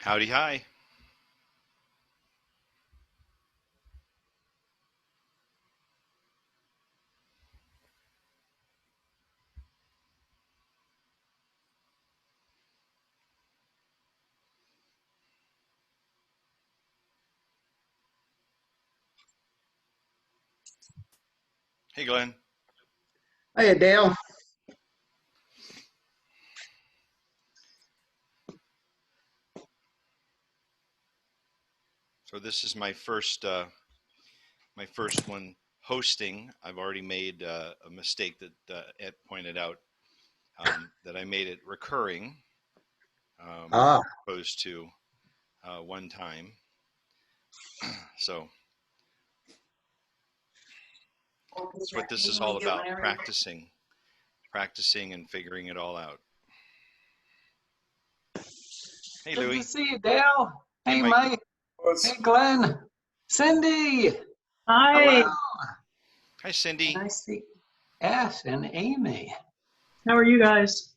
Howdy, hi. Hey, Glenn. Hey, Dale. So this is my first one hosting. I've already made a mistake that Ed pointed out, that I made it recurring, as opposed to one time. So that's what this is all about: practicing and figuring it all out. Hey, Good Louie. to see you, Dale. Hey, Mike. Mike. Hey, Glenn. Cindy. Hi. Hello. Hi, Cindy. And I see Ash and Amy. How are you guys?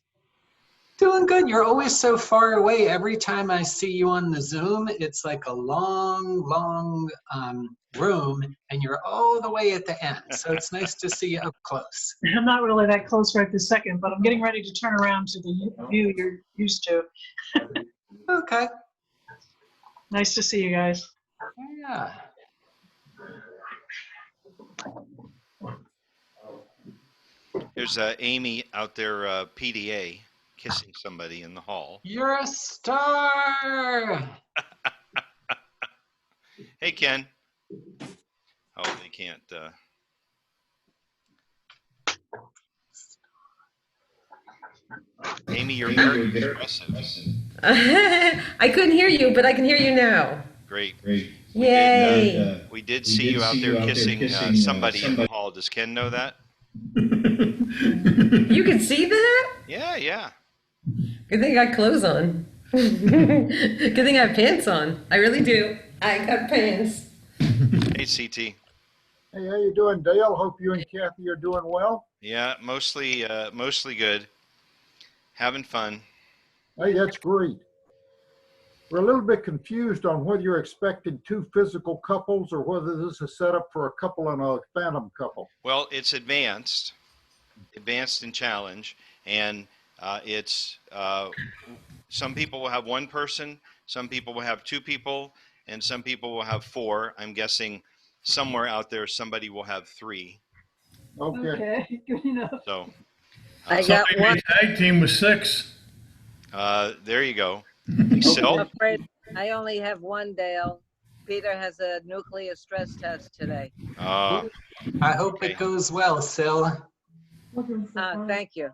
Doing good. You're always so far away. Every time I see you on the Zoom, it's like a long, long room, and you're all the way at the end. So it's nice to see you up close. I'm not really that close right this second, but I'm getting ready to turn around to the view you're used to. Okay. Nice to see you guys. Yeah. There's Amy out there, PDA, kissing somebody in the hall. You're a star. Hey, Ken. Oh, they can't. Amy, you're very expressive. I couldn't hear you, but I can hear you now. Great. Yay. We did see you out there kissing somebody in the hall. Does Ken know that? You can see that? Yeah. Good thing I got clothes on. Good thing I have pants on. I really do. I got pants. Hey, CT. Hey, how you doing, Dale? Hope you and Kathy are doing well. Yeah, mostly good. Having fun. Hey, that's great. We're a little bit confused on whether you're expecting two physical couples or whether this is set up for a couple and a phantom couple. Well, it's advanced in challenge, and it's some people will have one person, some people will have two people, and some people will have four. I'm guessing somewhere out there somebody will have three. Okay. Good enough. So I got one. Tag team with 6. there you go. I'm Sil? afraid I only have one, Dale. Peter has a nuclear stress test today. I hope Okay. it goes well, Sil. Thank you.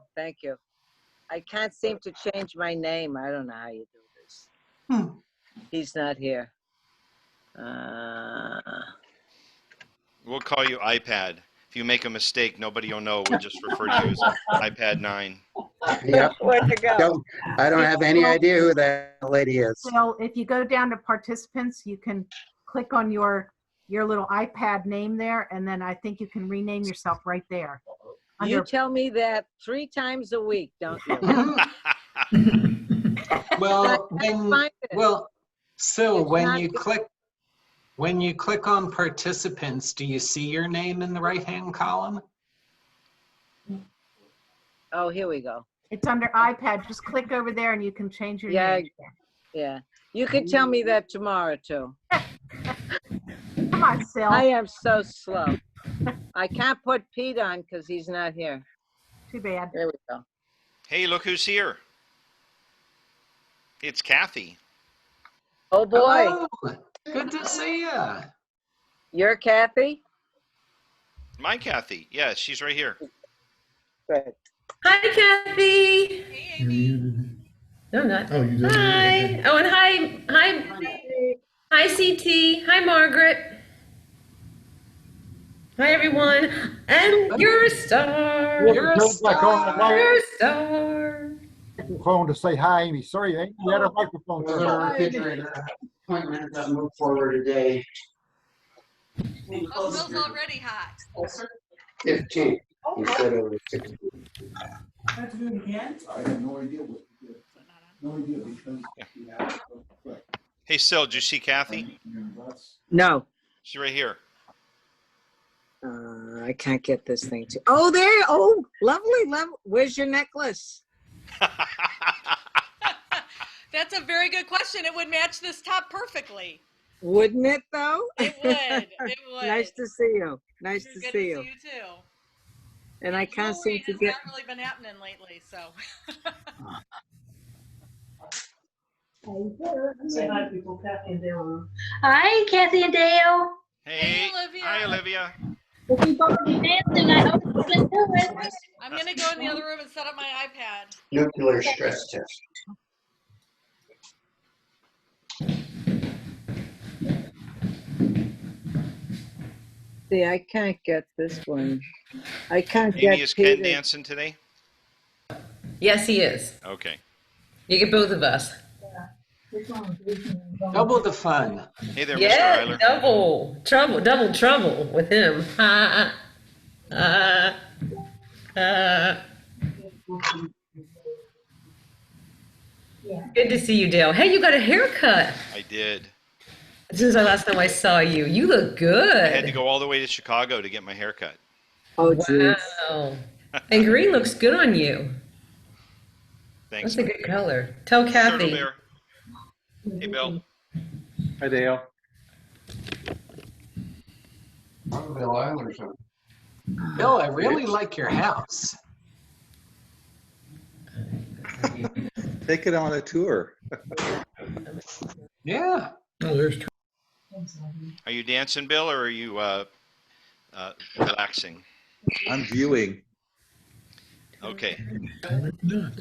I can't seem to change my name. I don't know how you do this. He's not here. We'll call you iPad. If you make a mistake, nobody will know. We'll just refer to you as iPad 9. Yep. Where'd it go? I don't have any idea who that lady is. So if you go down to participants, you can click on your little iPad name there, and then I think you can rename yourself right there. You tell me that 3 times a week, don't you? Well, find it. Sil, It's when not you click on participants, do you see your name in the right-hand column? Oh, here we go. It's under iPad. Just click over there, and you can change your name. Yeah. You can tell me that tomorrow, too. Come on, Sil. I am so slow. I can't put Pete on because he's not here. Too bad. There we go. Hey, look who's here. It's Kathy. Oh, boy. Hello. Good to see you. You're Kathy? My Kathy. Yeah, she's right here. Good. Hi, Kathy. Hey, Amy. No, not. Oh, you did. Hi. Oh, and hi, CT. Hi, Margaret. Hi, everyone. And you're a star. You're a star. You're a star. Microphone to say hi, Amy. Sorry, Amy. You had a microphone. Appointment got moved forward today. Oh, Phil's already hot. 15 instead of 16. I have no idea what you did. No idea because Hey, Sil, did you see Kathy? No, She's right here. I can't get this thing to. Oh, there. Oh, lovely, lovely. Where's your necklace? That's a very good question. It would match this top perfectly. Wouldn't it though? It would. It would. Nice to see you. Nice to Good see you. you too. And I can't seem to It's get. not really been happening lately, so. Say hi, people. Kathy and Dale. Hi, Kathy and Dale. Hey, Olivia. hi, Olivia. If you both be dancing, I hope you can do it. I'm gonna go in the other room and set up my iPad. Nuclear stress test. See, I can't get this one. I can't Amy, get is Ken Peter. dancing today? Yes, he is. Okay. You get both of us. Double the fun. Hey there, Mr. Yeah, Eiler. double trouble with him. Good to see you, Dale. Hey, you got a haircut. I did. Since the last time I saw you, you look good. I had to go all the way to Chicago to get my hair cut. Oh, geez. Wow. And green looks good on you. Thanks. That's a good color. Tell Turtle Kathy. Bear. Hey, Bill. Hi, Dale. Bill Island or something. Bill, I really like your house. Take it on a tour. Yeah. Oh, there's Are you dancing, Bill, or are you relaxing? I'm viewing. Okay.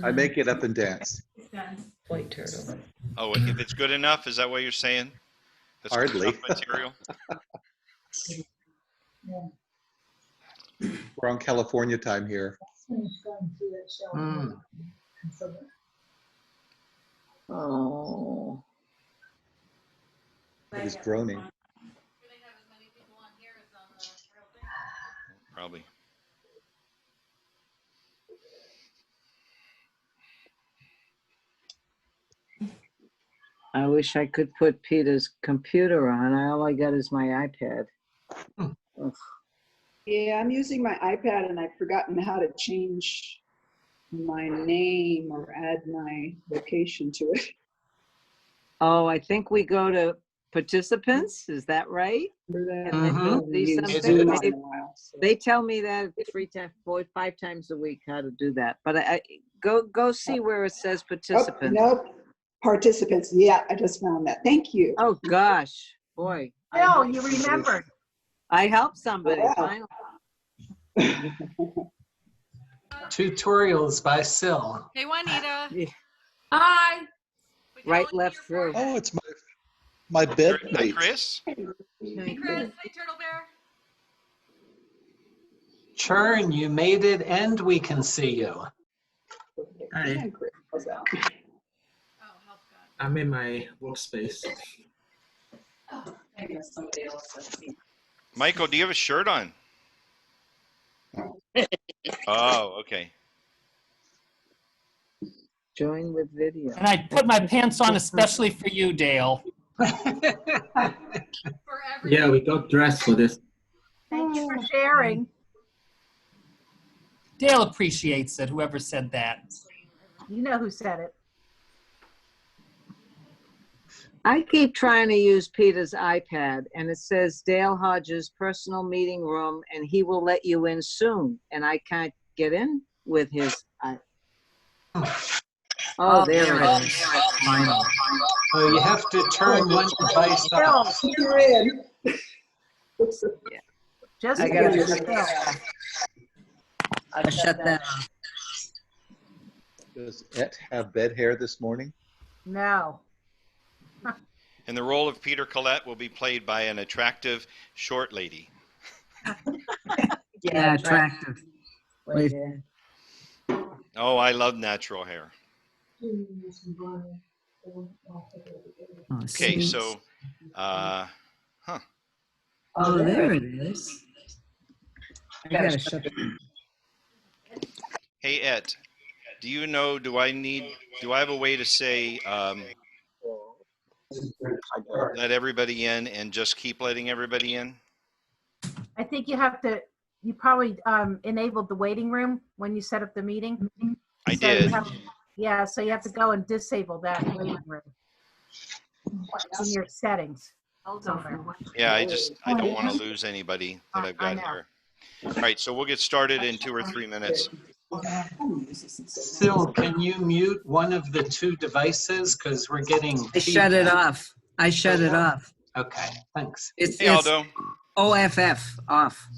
I make it up and dance. White turtle. Oh, if it's good enough, is that what you're saying? That's good Hardly. enough material? We're on California time here. Mm. Oh. It is groaning. Probably. I wish I could put Peter's computer on. All I got is my iPad. Ugh. Yeah, I'm using my iPad and I've forgotten how to change my name or add my location to it. Oh, I think we go to participants. Is that right? Mhm. See It something? is. They tell me that 5 times a week how to do that. But I go see where it says Oh, participants. nope. Participants. Yeah, I just found that. Thank you. Oh gosh, boy. Bill, you remembered. I helped somebody. Yeah. Finally. Tutorials by Sil. Hey, Juanita. Hi. Right, left, through. Oh, it's my bed Hi, mate. Chris. Hey, Chris. Hey, Turtle Bear. Churn, you made it and we can see you. Hi, Oh, health God. I'm in my workspace. Michael, do you have a shirt on? Oh, okay. Join with video. And I put my pants on especially for you, Dale. Yeah, we got dressed for this. Thank you for sharing. Dale appreciates it, whoever said that. You know who said it. I keep trying to use Peter's iPad and it says Dale Hodges personal meeting room and he will let you in soon. And I can't get in with his Oh, there it is. Finally. Oh, you have to turn one device Bill, off. You're in. just I gotta Bill. shut I shut that off. Does Et have bed hair this morning? No. And the role of Peter Collette will be played by an attractive short lady. Yeah, attractive. Wait. Oh, I love natural hair. Okay, so, Oh, there it is. I gotta shut it. hey, Ed, do you know, do I have a way to say, let everybody in and just keep letting everybody in? I think you probably enabled the waiting room when you set up the meeting. I So you did. yeah, so you have to go and disable that waiting room in your settings somewhere. Yeah, I don't want to lose anybody that I've I got know. here. All right, so we'll get started in 2 or 3 minutes. Sil, can you mute one of the two devices? Because we're getting I shut it feedback. off. I shut it off. Okay, thanks. It's Hey, Aldo. OFF off.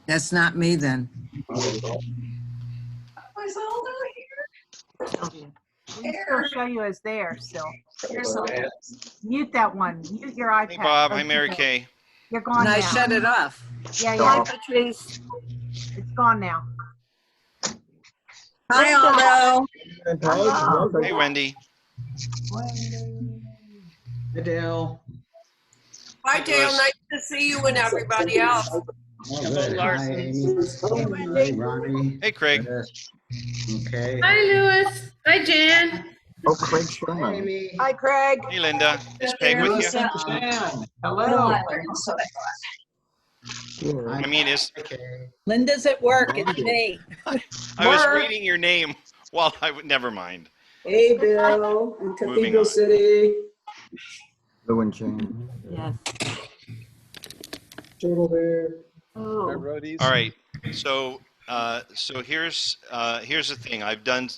That's not me then. We still show you as there still. Mute that one. Mute your iPad. Hey, Bob. Oh, Hi, Mary Kay. You're gone And now. I shut it off. Yeah, yeah. It's gone now. Hi, Aldo. Hey, Wendy. Hey, Dale. Hi, Dale. Nice to see you and everybody else. Hello, Larson. Hi, Ronnie. Hey, Craig. Okay. Hi, Lewis. Hi, Jan. Oh, Craig Sherman. Hi, Craig. Hey, Linda. Is Peg with Lewis you? and Jan. Hello. I mean, Linda's at work. It's me. I was reading your name while never mind. Hey, Bill, in Moving Cathedral on. City. Lou and Jane. Yes. Turtle Bear. Hi, roadies. All right. So here's the thing. I've done.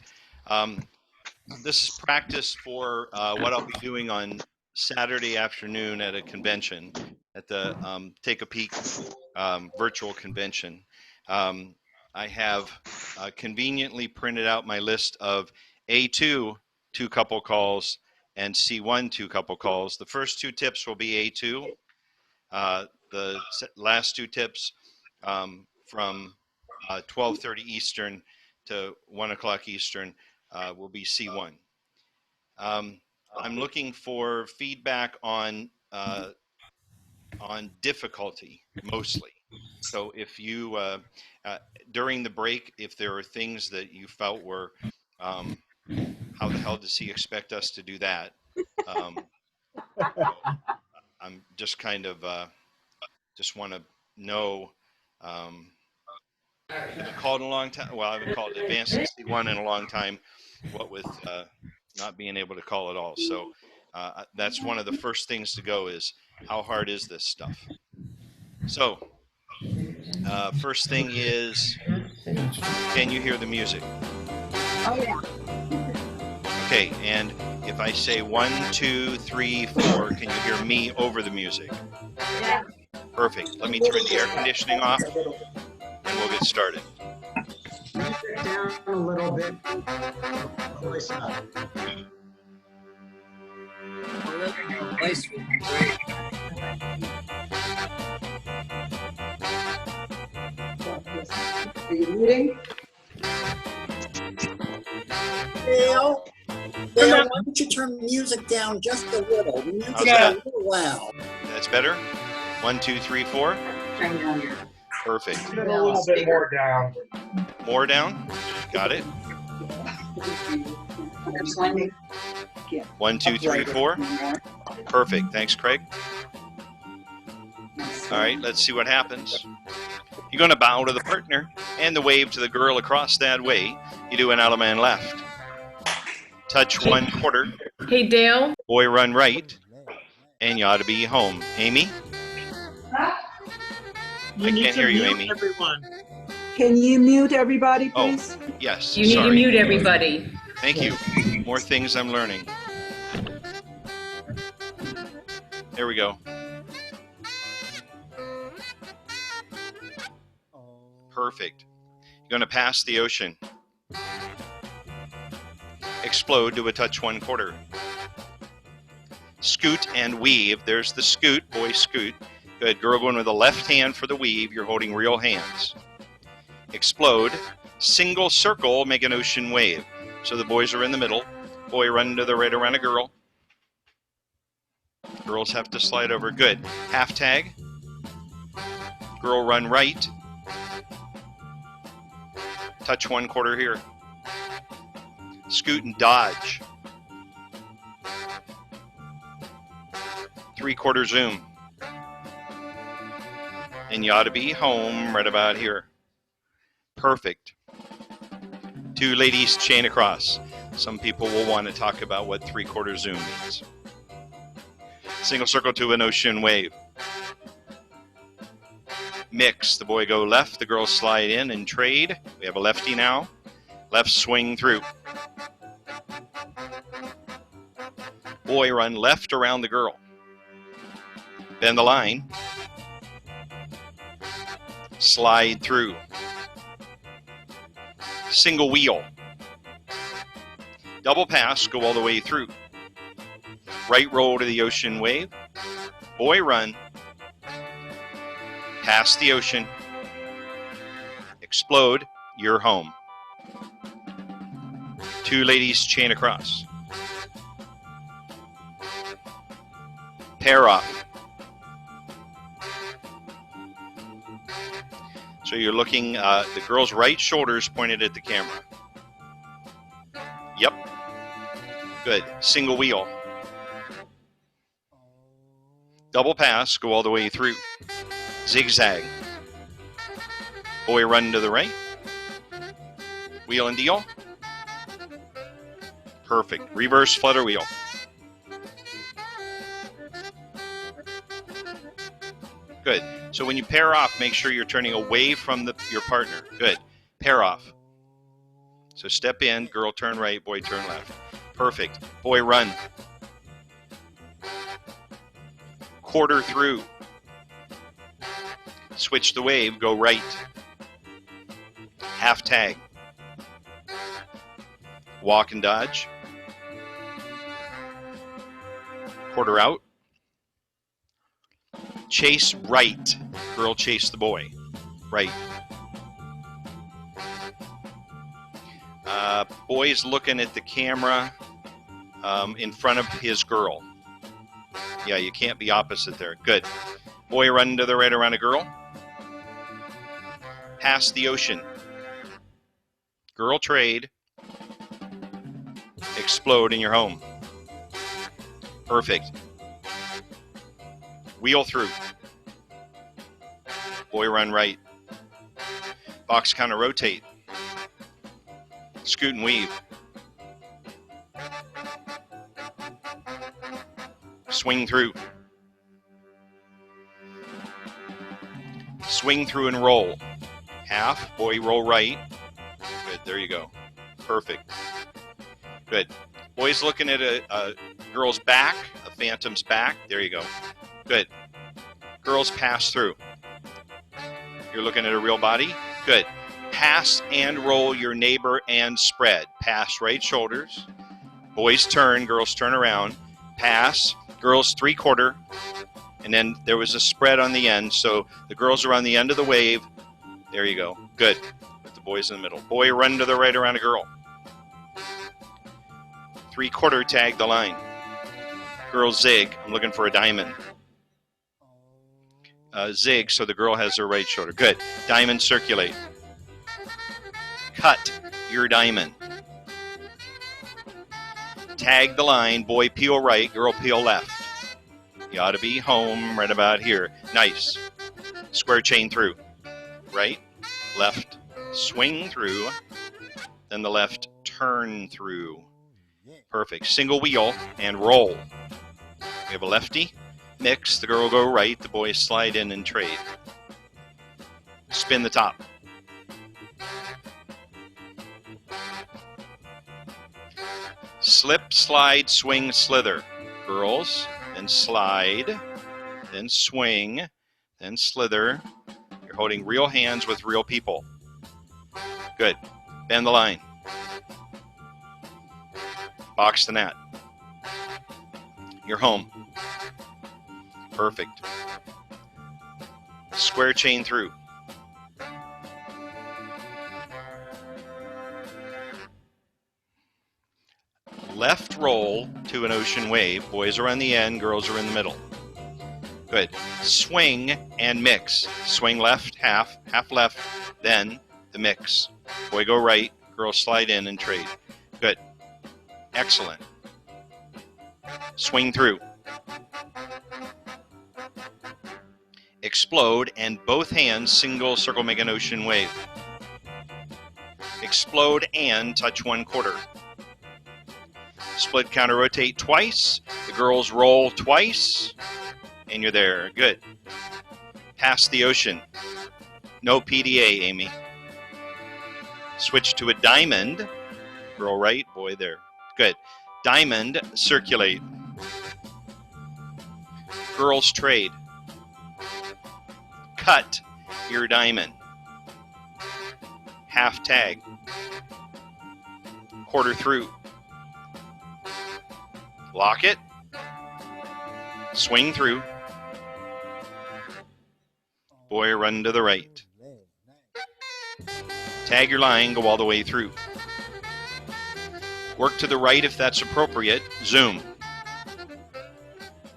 This is practice for what I'll be doing on Saturday afternoon at a convention, at the Take a Peek virtual convention. I have conveniently printed out my list of A2 2-couple calls and C1 2-couple calls. The first 2 tips will be A2. The last 2 tips from 12:30 Eastern to 1 o'clock Eastern will be C1. I'm looking for feedback on difficulty mostly. So if you during the break, if there are things that you felt were how the hell does he expect us to do that? I'm just kind of just want to know. I haven't called in a long time. Well, I haven't called advanced C1 in a long time. What with not being able to call at all. So that's one of the first things to go is how hard is this stuff? So first thing is, can you hear the music? Oh, yeah. Okay, and if I say 1, 2, 3, 4, can you hear me over the music? Yeah. Perfect. Let me turn the air conditioning off and we'll get started. Down a little bit. Voice up. Voice would be great. Are you muting? Dale, why don't you turn the music down just a little? The music's a little loud. That's better? 1, 2, 3, 4? Turn down your. Perfect. A little bit more down. More down? Got it. Excellent. 1, 2, 3, 4? Perfect. Thanks, Craig. All right, let's see what happens. You're going to bow to the partner and the wave to the girl across that way. You do an Alaman left. Touch 1 quarter. Hey, Dale. Boy run right. And you ought to be home. Amy? I can't hear you, Amy. Can you mute everybody, Oh, please? yes. You need sorry. to mute everybody. Thank you. More things I'm learning. There we go. Perfect. You're going to pass the ocean. Explode to a touch 1 quarter. Scoot and weave. There's the scoot. Boy, scoot. Good. Girl going with the left hand for the weave. You're holding real hands. Explode. Single circle. Make an ocean wave. So the boys are in the middle. Boy run to the right around a girl. Girls have to slide over. Good. Half tag. Girl run right. Touch 1 quarter here. Scoot and dodge. 3/4 zoom. And you ought to be home right about here. Perfect. 2 ladies chain across. Some people will want to talk about what 3/4 zoom means. Single circle to an ocean wave. Mix. The boy go left, the girls slide in and trade. We have a lefty now. Left swing through. Boy run left around the girl. Bend the line. Slide through. Single wheel. Double pass, go all the way through. Right roll to the ocean wave. Boy run. Past the ocean. Explode, you're home. 2 ladies chain across. Pair off. So you're looking, the girl's right shoulder's pointed at the camera. Yep. Good. Single wheel. Double pass, go all the way through. Zigzag. Boy run to the right. Wheel and deal. Perfect. Reverse flutter wheel. Good. So when you pair off, make sure you're turning away from your partner. Good. Pair off. So step in, girl turn right, boy turn left. Perfect. Boy run. 1/4 through. Switch the wave, go right. Half tag. Walk and dodge. 1/4 out. Chase right. Girl chase the boy. Right. Boy's looking at the camera in front of his girl. Yeah, you can't be opposite there. Good. Boy run to the right around a girl. Past the ocean. Girl trade. Explode in your home. Perfect. Wheel through. Boy run right. Box counter rotate. Scoot and weave. Swing through. Swing through and roll. Half. Boy roll right. Good. There you go. Perfect. Good. Boy's looking at a girl's back, a phantom's back. There you go. Good. Girls pass through. You're looking at a real body. Good. Pass and roll your neighbor and spread. Pass right shoulders. Boys turn, girls turn around. Pass. Girls 3/4. And then there was a spread on the end. So the girls are on the end of the wave. There you go. Good. With the boys in the middle. Boy run to the right around a girl. 3/4 tag the line. Girl zig. I'm looking for a diamond. Zig, so the girl has her right shoulder. Good. Diamond circulate. Cut your diamond. Tag the line. Boy peel right, girl peel left. You ought to be home right about here. Nice. Square chain through. Right, left, swing through. Then the left turn through. Perfect. Single wheel and roll. We have a lefty. Mix. The girl go right. The boys slide in and trade. Spin the top. Slip, slide, swing, slither. Girls, then slide, then swing, then slither. You're holding real hands with real people. Good. Bend the line. Box the net. You're home. Perfect. Square chain through. Left roll to an ocean wave. Boys are on the end, girls are in the middle. Good. Swing and mix. Swing left, half left, then the mix. Boy go right, girls slide in and trade. Good. Excellent. Swing through. explode, and both hands single circle make an ocean wave. Explode and touch 1/4. Split counter rotate twice. The girls roll twice, and you're there. Good. Pass the ocean. No PDA, Amy. Switch to a diamond. Girl right, boy there. Good. Diamond, circulate. Girls trade. Cut your diamond. Half tag. Quarter through. Lock it. Swing through. Boy, run to the right. Tag your line, go all the way through. Work to the right if that's appropriate. Zoom.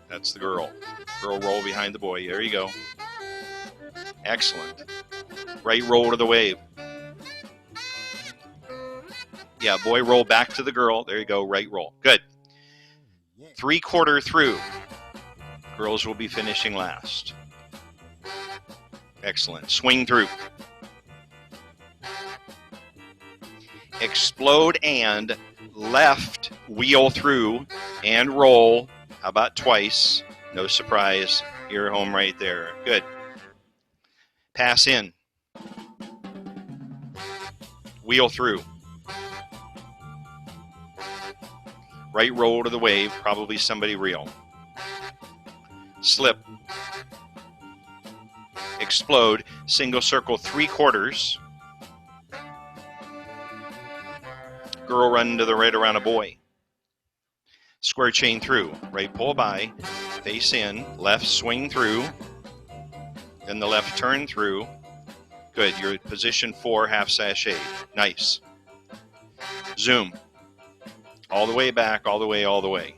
That's the girl. Girl roll behind the boy. There you go. Excellent. Right roll to the wave. Yeah, boy roll back to the girl. There you go. Right roll. Good. 3/4 through. Girls will be finishing last. Excellent. Swing through. Explode and left wheel through and roll. How about twice? No surprise. You're home right there. Good. Pass in. Wheel through. Right roll to the wave. Probably somebody real. Slip. Explode. Single circle 3/4. Girl run to the right around a boy. Square chain through. Right pull by. Face in. Left swing through. Then the left turn through. Good. You're at position 4, half sashay. Nice. Zoom. All the way back, all the way, all the way.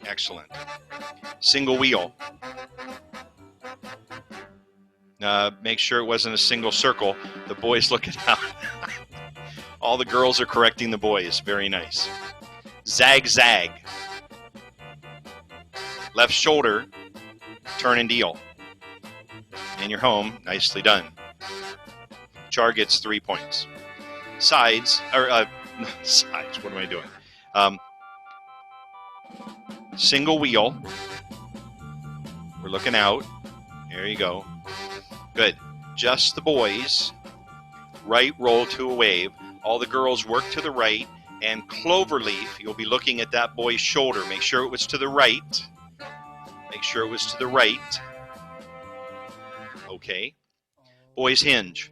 Excellent. Single wheel. Make sure it wasn't a single circle. The boys looking out. All the girls are correcting the boys. Very nice. Zag, zag. Left shoulder, turn and deal. And you're home. Nicely done. Char gets 3 points. Sides, sides, what am I doing? Single wheel. We're looking out. There you go. Good. Just the boys. Right roll to a wave. All the girls work to the right. And cloverleaf, you'll be looking at that boy's shoulder. Make sure it was to the right. Make sure it was to the right. Okay. Boys hinge.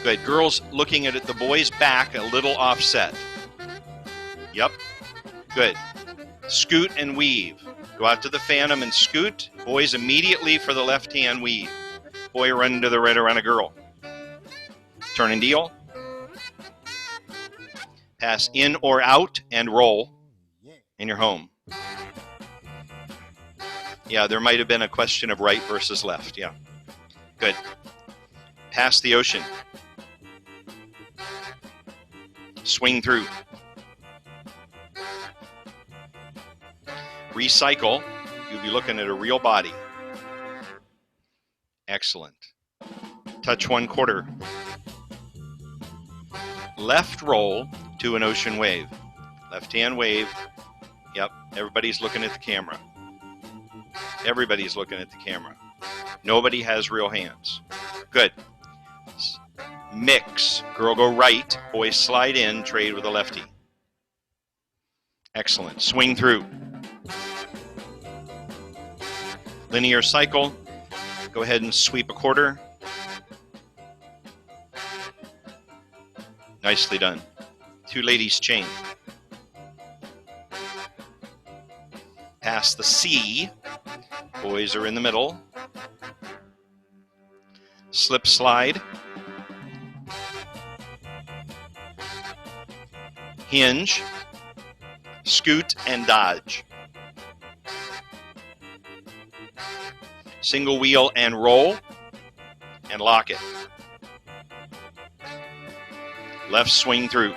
Good. Girls looking at it, the boy's back a little offset. Yep. Good. Scoot and weave. Go out to the phantom and scoot. Boys immediately for the left hand weave. Boy run to the right around a girl. Turn and deal. Pass in or out and roll. And you're home. Yeah, there might have been a question of right versus left. Yeah. Good. Pass the ocean. Swing through. Recycle. You'll be looking at a real body. Excellent. Touch 1/4. Left roll to an ocean wave. Left hand wave. Yep. Everybody's looking at the camera. Everybody's looking at the camera. Nobody has real hands. Good. Mix. Girl go right. Boys slide in. Trade with a lefty. Excellent. Swing through. Linear cycle. Go ahead and sweep a 1/4. Nicely done. Two ladies chain. Pass the C. Boys are in the middle. Slip slide. Hinge. Scoot and dodge. Single wheel and roll. And lock it. Left swing through.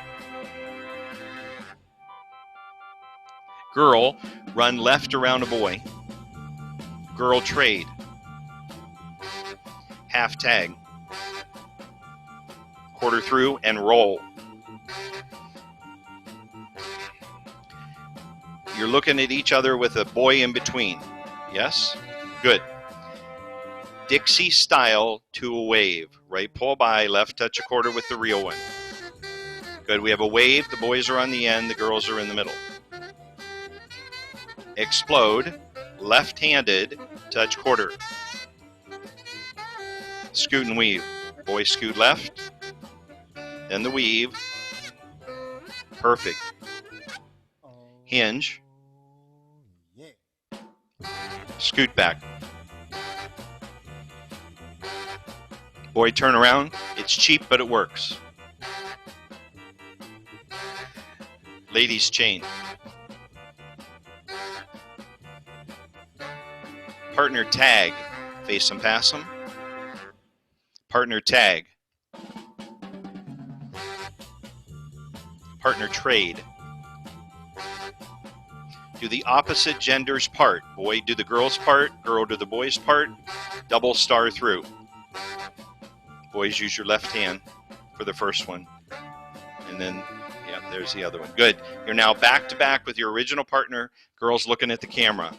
Girl, run left around a boy. girl trade, half tag, quarter through, and roll. You're looking at each other with a boy in between. Yes? Good. Dixie style to a wave. Right pull by, left touch a quarter with the real one. Good. We have a wave. The boys are on the end. The girls are in the middle. Explode. Left-handed. Touch quarter. Scoot and weave. Boys scoot left. Then the weave. Perfect. Hinge. Scoot back. Boy, turn around. It's cheap, but it works. Ladies chain. Partner tag. Face them, pass them. Partner tag. Partner trade. Do the opposite gender's part. Boy do the girl's part, girl do the boy's part. Double star through. Boys, use your left hand for the first one. And then, yeah, there's the other one. Good. You're now back to back with your original partner. Girls looking at the camera.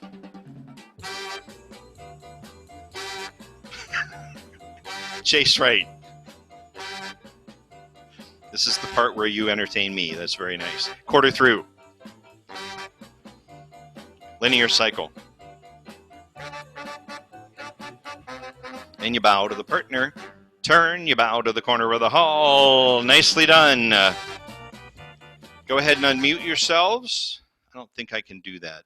Chase right. This is the part where you entertain me. That's very nice. Quarter through. Linear cycle. And you bow to the partner. Turn, you bow to the corner of the hall. Nicely done. Go ahead and unmute yourselves. I don't think I can do that.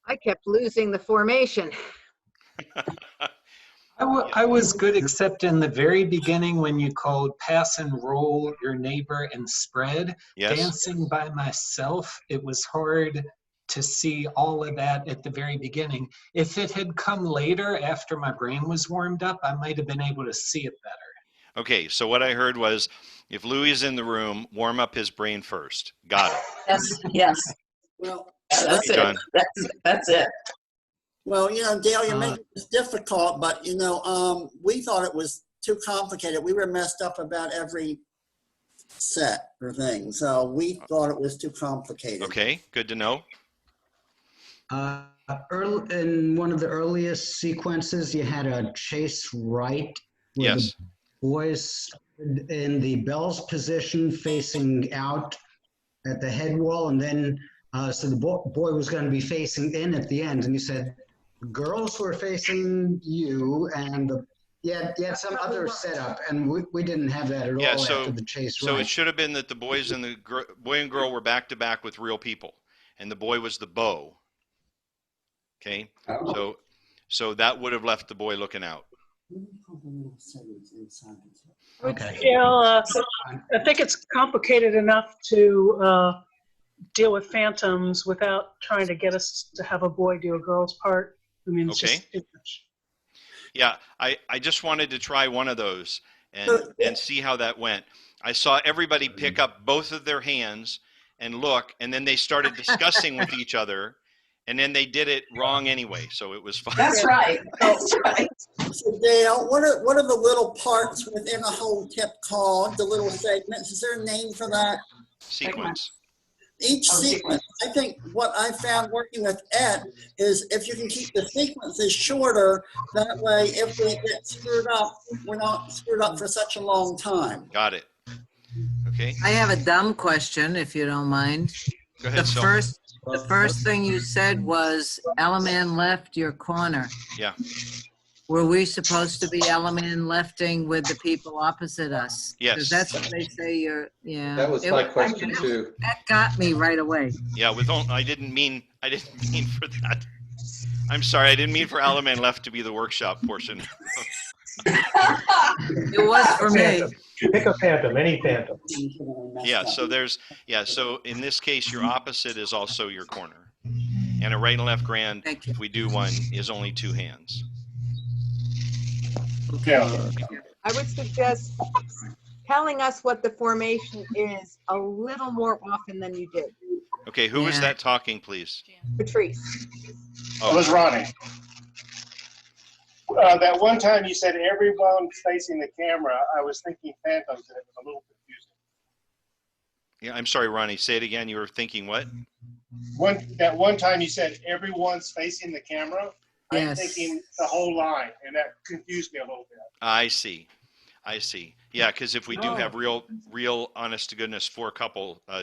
I kept losing the formation. I was good, except in the very beginning when you called pass and roll your neighbor and spread. Yes. Dancing by myself, it was hard to see all of that at the very beginning. If it had come later after my brain was warmed up, I might have been able to see it better. Okay, so what I heard was, if Louis is in the room, warm up his brain first. Got it. Yes, yes. Well, that's it. John. That's it. Well, you know, Dale, you're making this difficult, but, you know, we thought it was too complicated. We were messed up about every set or thing, so we thought it was too complicated. Okay, good to know. In one of the earliest sequences, you had a chase right. Where Yes. The boys in the Bell's position facing out at the head wall, and then so the boy was going to be facing in at the end, and you said girls were facing you, and you had some other setup, and we didn't have that at all after the chase So right. it should have been that the boys and the boy and girl were back to back with real people, and the boy was the beau. Okay, so that would have left the boy looking out. Okay. Yeah, I think it's complicated enough to deal with phantoms without trying to get us to have a boy do a girl's part. I mean, it's just too much. Yeah, I just wanted to try one of those and see how that went. I saw everybody pick up both of their hands and look, and then they started discussing with each other, and then they did it wrong anyway, so it was fine. That's right. That's right. So Dale, what are the little parts within a whole tip called? The little segments. Is there a name for that? Sequence. Each sequence. I think what I found working with Ed is if you can keep the sequences shorter, that way if we get screwed up, we're not screwed up for such a long time. Got it. Okay. I have a dumb question, if you don't mind. Go ahead, The first thing you said was Ellerman left your corner. Yeah. Were we supposed to be Ellerman lefting with the people opposite us? Yes. Because that's what they say you're, yeah. That was my question too. That got me right away. Yeah, I didn't mean for that. I'm sorry, I didn't mean for Alaman left to be the workshop portion. It was for me. Pick a phantom, any phantom. Yeah, so in this case, your opposite is also your corner. And a right and left grand, if we do one, is only two hands. I would suggest telling us what the formation is a little more often than you did. Okay, who was Yeah. that talking, please? Patrice. It was Ronnie. That one time you said everyone facing the camera, I was thinking phantoms, and it was a little confusing. Yeah, I'm sorry, Ronnie. Say it again. You were thinking what? That one time you said everyone's facing the camera, I'm Yes. thinking the whole line, and that confused me a little bit. I see. Yeah, because if we do have Oh. real, honest to goodness,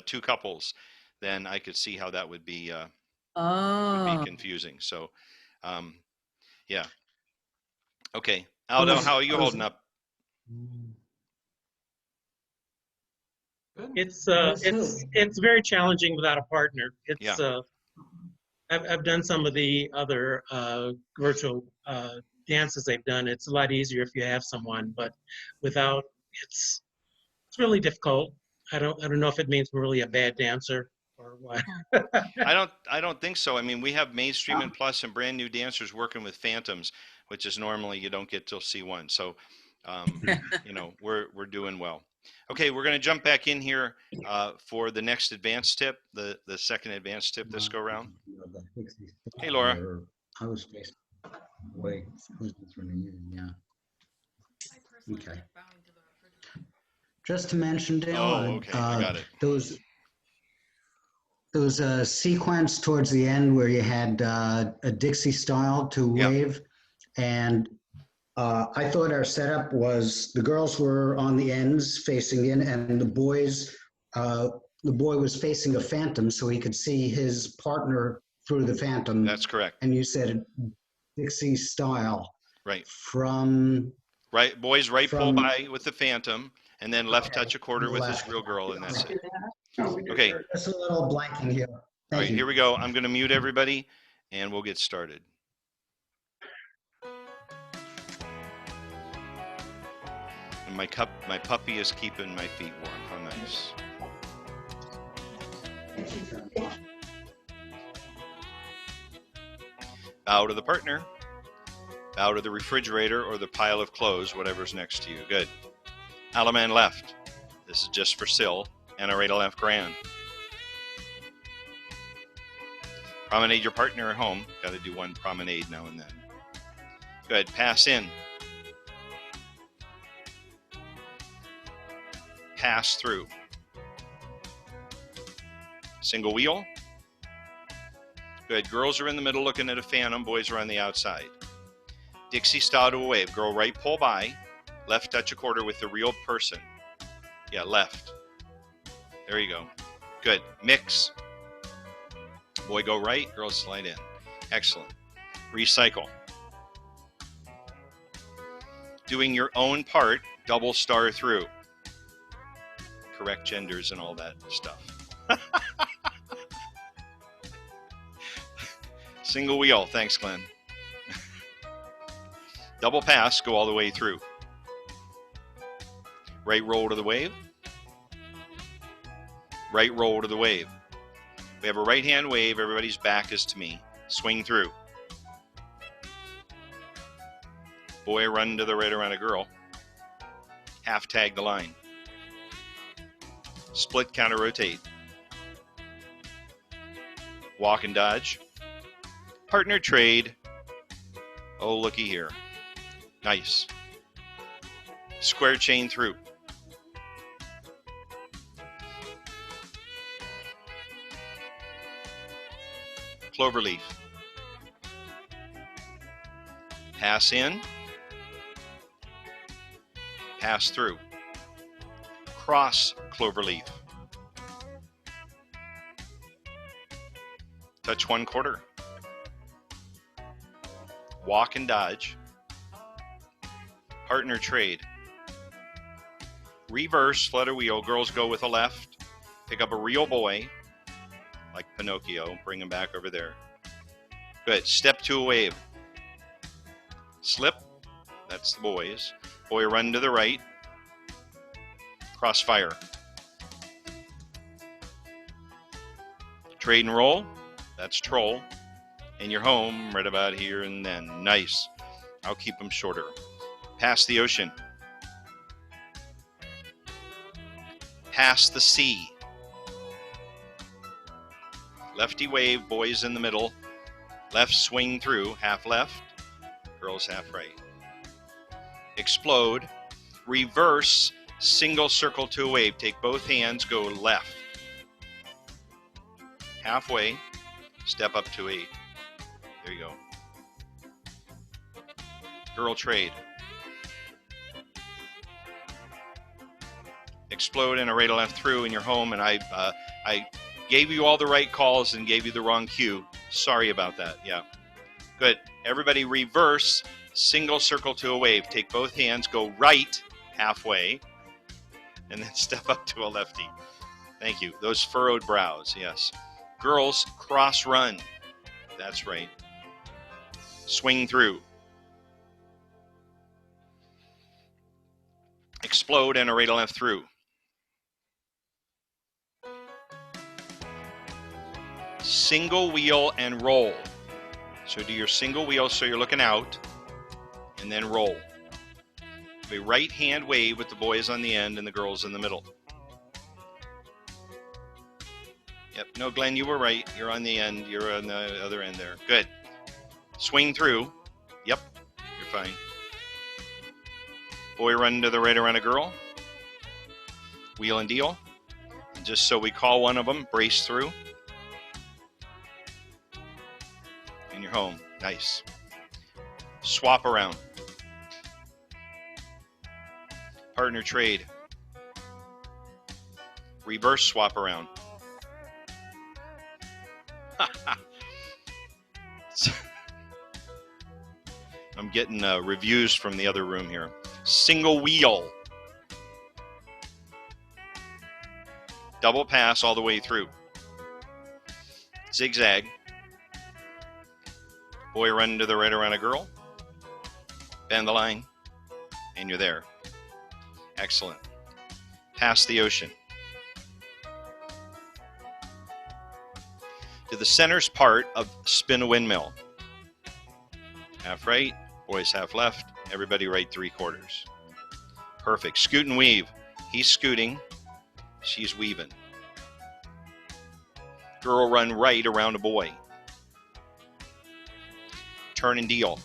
two couples, then I could see how that would be Oh. confusing. So, yeah. Okay, Aldo, how are you holding up? It's very challenging without a partner. It's Yeah. I've done some of the other virtual dances they've done. It's a lot easier if you have someone, but without, it's really difficult. I don't know if it means I'm really a bad dancer or what. I don't think so. I mean, we have Mainstream and Plus and brand new dancers working with Phantoms, which is normally you don't get till C1. So, we're doing well. Okay, we're going to jump back in here for the next advanced tip, the second advanced tip this go round. Hey, Laura. I was facing away. Yeah. Okay. Just to mention, Dale. Oh, okay, I got it. Those sequence towards the end where you had a Dixie style to wave, and I thought our setup was the girls were on the ends facing in, and the boy was facing a phantom so he could see his partner through the phantom. That's correct. And you said Dixie style. Right. Boys pull by with the Phantom, and then left touch a quarter with his real girl, and that's it. Okay. Just a little blanking here. All right, here we go. I'm going to mute everybody, and we'll get started. And my puppy is keeping my feet warm. How nice. Bow to the partner. Bow to the refrigerator or the pile of clothes, whatever's next to you. Good. Alaman left. This is just for Sil. NRA to left grand. Promenade your partner at home. Got to do one promenade now and then. Good. Pass in. Pass through. Single wheel. Good. Girls are in the middle looking at a phantom. Boys are on the outside. Dixie style to a wave. Girl right, pull by. Left touch a quarter with the real person. Yeah, left. There you go. Good. Mix. Boy go right, girl slide in. Excellent. Recycle. Doing your own part, double star through. Correct genders and all that stuff. Single wheel. Thanks, Glenn. Double pass, go all the way through. Right roll to the wave. Right roll to the wave. We have a right hand wave. Everybody's back is to me. Swing through. Boy run to the right around a girl. Half tag the line. Split counter rotate. Walk and dodge. Partner trade. Oh, looky here. Nice. Square chain through. Cloverleaf. Pass in. Pass through. Cross cloverleaf. Touch one quarter. Walk and dodge. Partner trade. Reverse, flutter wheel. Girls go with a left. Pick up a real boy, like Pinocchio. Bring him back over there. Good. Step to a wave. Slip. That's the boys. Boy run to the right. Crossfire. Trade and roll. That's troll. And you're home right about here and then. Nice. I'll keep them shorter. Past the ocean. Past the sea. Lefty wave, boys in the middle. Left swing through, half left, girls half right. Explode, reverse, single circle to a wave. Take both hands, go left. Halfway, step up to 8. There you go. Girl trade. Explode and a right to left through in your home, and I gave you all the right calls and gave you the wrong cue. Sorry about that. Yeah. Good. Everybody reverse, single circle to a wave. Take both hands, go right halfway, and then step up to a lefty. Thank you. Those furrowed brows, yes. Girls, cross run. That's right. Swing through. Explode and a right to left through. Single wheel and roll. So do your single wheel so you're looking out, and then roll. A right hand wave with the boys on the end and the girls in the middle. Yep, no, Glenn, you were right. You're on the end. You're on the other end there. Good. Swing through. Yep, you're fine. Boy run to the right around a girl. Wheel and deal. And just so we call one of them, brace through. And you're home. Nice. Swap around. Partner trade. Reverse swap around. I'm getting reviews from the other room here. Single wheel. Double pass all the way through. Zigzag. Boy run to the right around a girl. Bend the line. And you're there. Excellent. Pass the ocean. To the center's part of spin a windmill. Half right, boys half left, everybody right 3/4. Perfect. Scoot and weave. He's scooting, she's weaving. Girl run right around a boy. Turn and deal.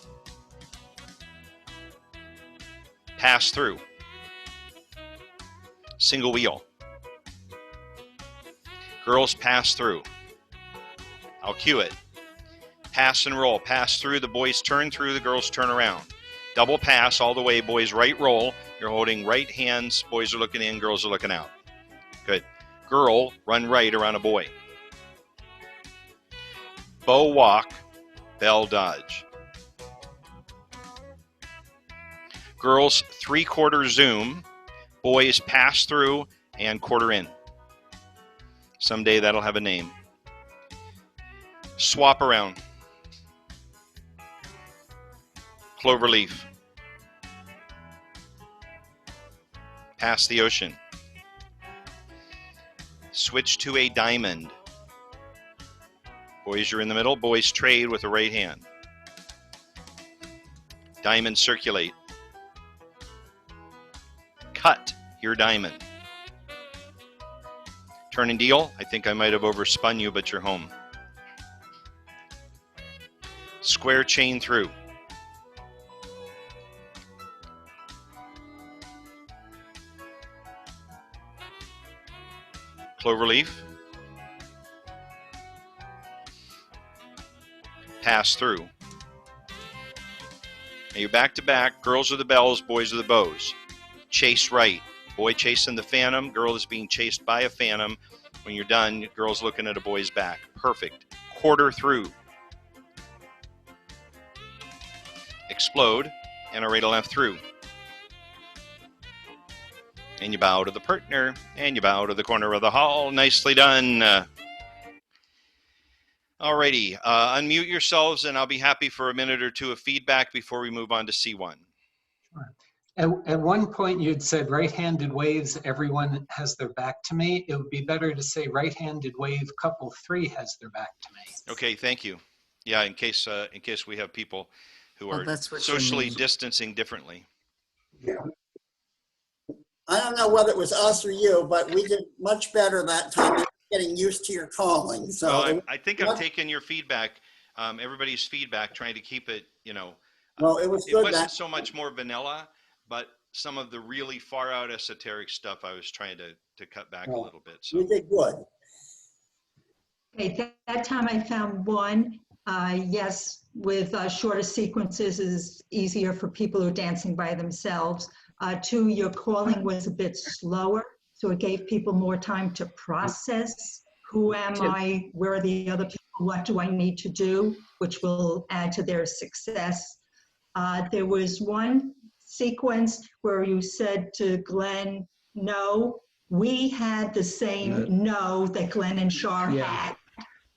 Pass through. Single wheel. Girls pass through. I'll cue it. Pass and roll. Pass through. The boys turn through. The girls turn around. Double pass all the way. Boys right roll. You're holding right hands. Boys are looking in. Girls are looking out. Good. Girl run right around a boy. Bow walk. Bell dodge. Girls 3/4 zoom. Boys pass through and quarter in. Someday that'll have a name. Swap around. Cloverleaf. Pass the ocean. Switch to a diamond. Boys, you're in the middle. Boys trade with the right hand. Diamond circulate. Cut your diamond. Turn and deal. I think I might have overspun you, but you're home. Square chain through. Cloverleaf. Pass through. Now you're back to back. Girls are the bells, boys are the bows. Chase right. Boy chasing the phantom. Girl is being chased by a phantom. When you're done, girl's looking at a boy's back. Perfect. Quarter through. Explode. And a right to left through. And you bow to the partner. And you bow to the corner of the hall. Nicely done. Alrighty. Unmute yourselves, and I'll be happy for a minute or two of feedback before we move on to C1. Sure. At one point, you'd said right-handed waves, everyone has their back to me. It would be better to say right-handed wave, couple 3 has their back to me. Okay, thank you. Yeah, in case we have people who are socially distancing differently. I don't know whether it was us or you, but we did much better that time. getting used to your calling. So Well, I think I'm taking your feedback, everybody's feedback, trying to keep it, well, it was it good wasn't that so much more vanilla, but some of the really far out esoteric stuff I was trying to cut back a little bit. So you did good. Okay, that time I found one. Yes, with shorter sequences is easier for people who are dancing by themselves. Two, your calling was a bit slower, so it gave people more time to process. Who am I? Where are the other people? What do I need to do? Which will add to their success. There was one sequence where you said to Glenn, no. We had the same no that Glenn and Shar had.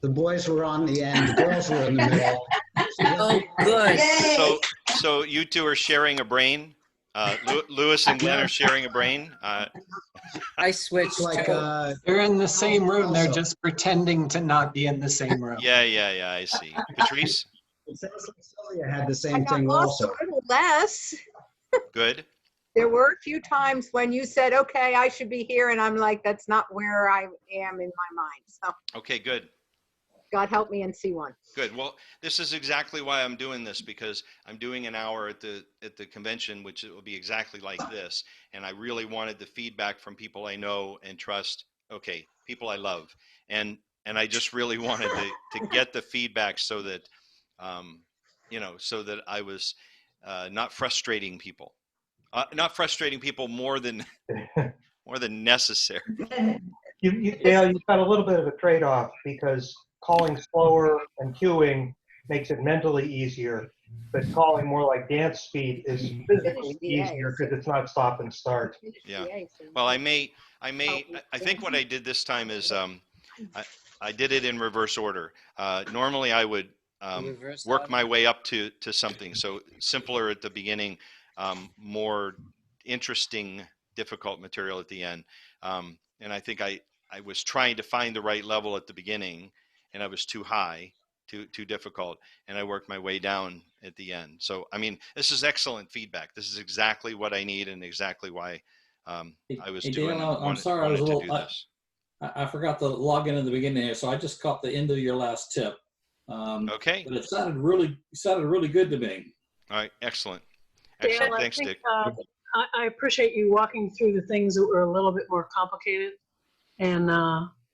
The boys were on the end, the girls were in the middle. Oh, good. so you two are sharing a brain. Lewis and Glenn are sharing a brain. I switched. They're in the same room. They're just pretending to not be in the same room. Yeah. I see. Patrice? It sounds like Sylvia had the I same got thing lost also. a little less. Good. There were a few times when you said, okay, I should be here. And I'm like, that's not where I am in my mind. So Okay, good. God help me in C1. Good. Well, this is exactly why I'm doing this, because I'm doing an hour at the convention, which it will be exactly like this. And I really wanted the feedback from people I know and trust. Okay, people I love, and I just really wanted to get the feedback so that, so that I was not frustrating people, more than necessary. Dale, you've got a little bit of a trade-off because calling slower and queuing makes it mentally easier, but calling more like dance speed is physically easier because it's not stop and start. Yeah. Well, I think what I did this time is I did it in reverse order. Normally I would work my way up to something. So simpler at the beginning, more interesting, difficult material at the end. And I think I was trying to find the right level at the beginning, and I was too high, too difficult, and I worked my way down at the end. So, I mean, this is excellent feedback. This is exactly what I need and exactly why I was doing. Dale, I'm sorry, I was a little. I forgot to log in the beginning here, so I just caught the end of your last tip. Okay. But it sounded really good to me. All right, excellent. Dale, I Thanks, think, Dick. I appreciate you walking through the things that were a little bit more complicated, and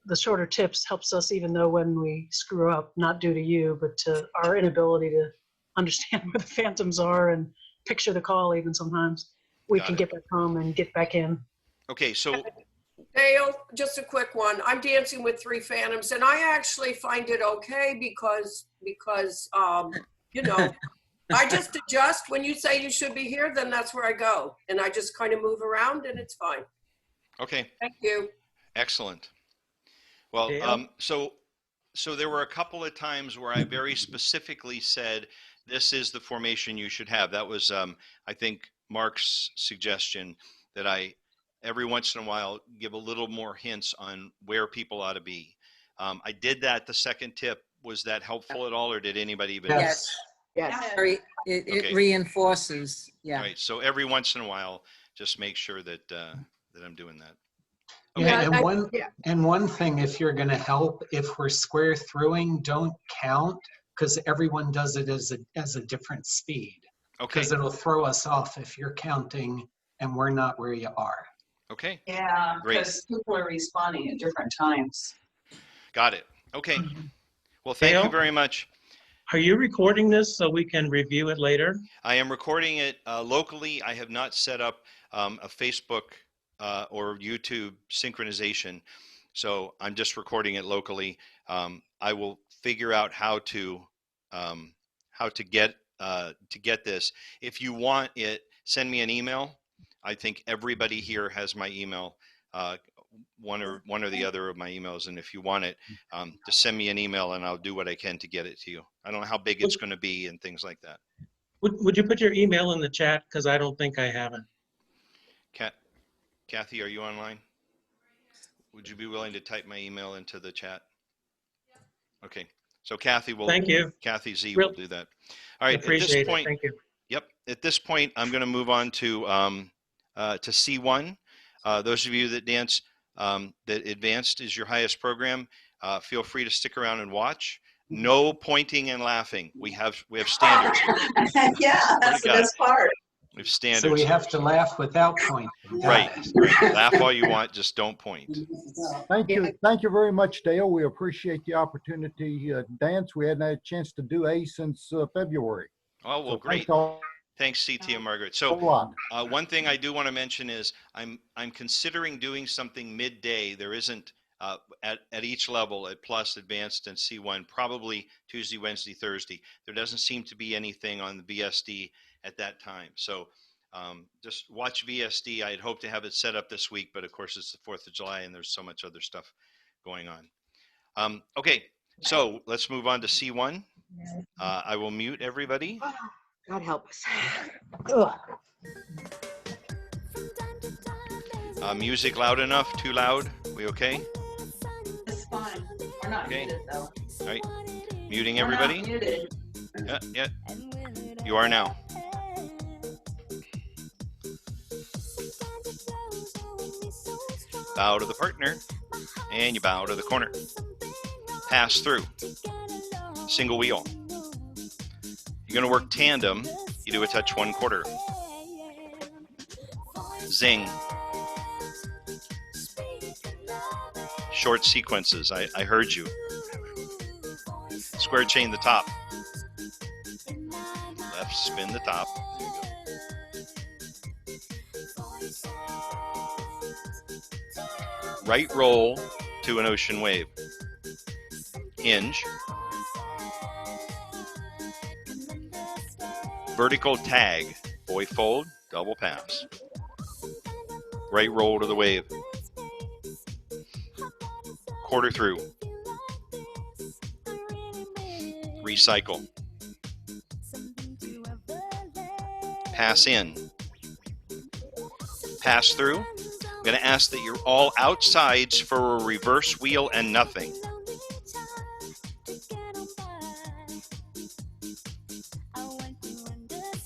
the shorter tips helps us even know when we screw up, not due to you, but to our inability to understand where the phantoms are and picture the call even sometimes. We can get back home and get back in. Okay, so Dale, just a quick one. I'm dancing with 3 phantoms, and I actually find it okay because I just adjust. When you say you should be here, then that's where I go, and I just kind of move around, and it's fine. Okay. Thank you. Excellent. Well, so there were a couple of times where I very specifically said, this is the formation you should have. That was, I think, Mark's suggestion, that I, every once in a while, give a little more hints on where people ought to be. I did that. The second tip, was that helpful at all, or did anybody even? Yes. It reinforces. Yeah. All right. So every once in a while, just make sure that that I'm doing that. Okay. Yeah, and one thing, if you're going to help, if we're square throughing, don't count, because everyone does it as a different speed. Okay. Because it'll throw us off if you're counting and we're not where you are. Okay. Yeah, Great. because people are responding at different times. Got it. Okay. Well, thank you very much. Are you recording this so we can review it later? I am recording it locally. I have not set up a Facebook or YouTube synchronization, so I'm just recording it locally. I will figure out how to get this. If you want it, send me an email. I think everybody here has my email, one or the other of my emails, and if you want it, just send me an email and I'll do what I can to get it to you. I don't know how big it's going to be and things like that. Would you put your email in the chat? Because I don't think I have it. Kathy, are you online? Would you be willing to type my email into the chat? Okay. So Kathy will. Thank you. Kathy Z will do that. All right. Appreciate at this point, it. Thank you. Yep. At this point, I'm going to move on to C1. Those of you that dance that advanced is your highest program. Feel free to stick around and watch. No pointing and laughing. We have standards here. Yeah, that's the best part. We have standards. So we have to laugh without pointing. Right. Laugh all you want, just don't point. Thank you very much, Dale. We appreciate the opportunity to dance. We hadn't had a chance to do A since February. Oh, well, So great. Thanks, CT and Margaret. So one thing I do want to mention is I'm considering doing something midday. There isn't at each level, at Plus, Advanced, and C1, probably Tuesday, Wednesday, Thursday. There doesn't seem to be anything on the VSD at that time. So just watch VSD. I had hoped to have it set up this week, but of course it's the 4th of July and there's so much other stuff going on. Okay, so let's move on to C1. I will mute everybody. God help us. Music loud enough? Too loud? We okay? It's fine. We're not muted though. All right. Muting We're not everybody? muted. Yeah. You are now. Bow to the partner, and you bow to the corner. Pass through. Single wheel. You're going to work tandem. You do a touch 1/4. Zing. Short sequences. I heard you. Square chain the top. Left spin the top. Right roll to an ocean wave. Hinge. Vertical tag. Boy fold, double pass. Right roll to the wave. Quarter through. Recycle. Pass in. Pass through. I'm going to ask that you're all outsides for a reverse wheel and nothing.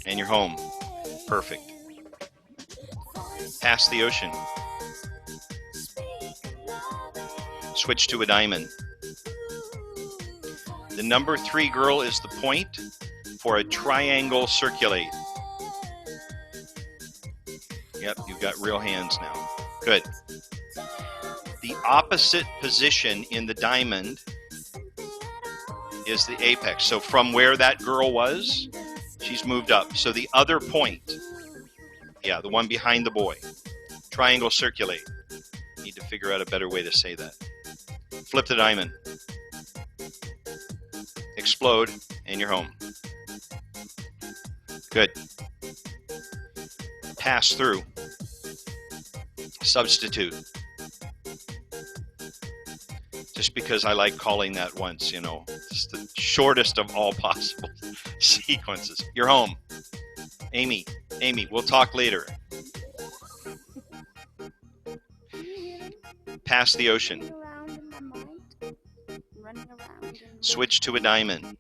And you're home. Perfect. Pass the ocean. Switch to a diamond. The number 3 girl is the point for a triangle circulate. Yep, you've got real hands now. Good. The opposite position in the diamond is the apex. So from where that girl was, she's moved up. So the other point, yeah, the one behind the boy. Triangle circulate. Need to figure out a better way to say that. Flip the diamond. Explode, and you're home. Good. Pass through. Substitute. Just because I like calling that once, you know. It's the shortest of all possible sequences. You're home. Amy, we'll talk later. Pass the ocean. Switch to a diamond.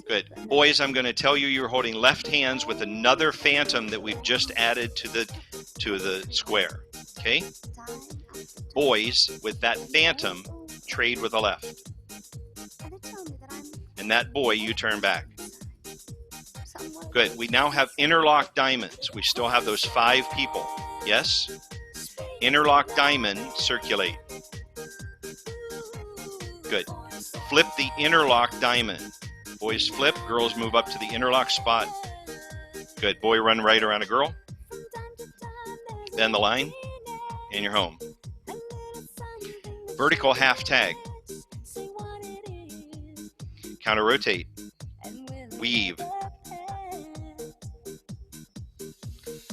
Good. Boys, I'm going to tell you you're holding left hands with another phantom that we've just added to the square. Okay? Boys, with that phantom, trade with a left. And that boy, you turn back. Good. We now have interlocked diamonds. We still have those 5 people. Yes? Interlock diamond, circulate. Good. Flip the interlock diamond. Boys flip, girls move up to the interlock spot. Good. Boy run right around a girl. Bend the line, and you're home. Vertical half tag. Counter rotate. Weave.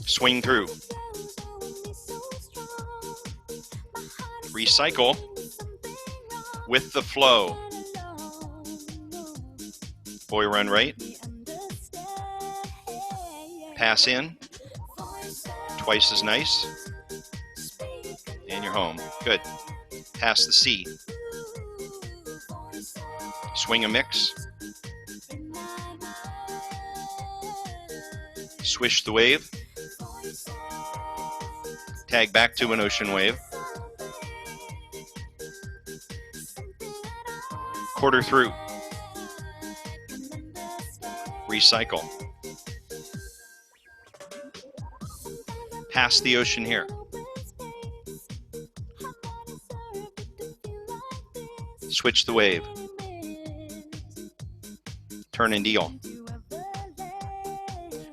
Swing through. Recycle with the flow. Boy run right. Pass in. Twice as nice. And you're home. Good. Pass the C. Swing a mix. Swish the wave. Tag back to an ocean wave. Quarter through. Recycle. Pass the ocean here. Switch the wave. Turn and deal.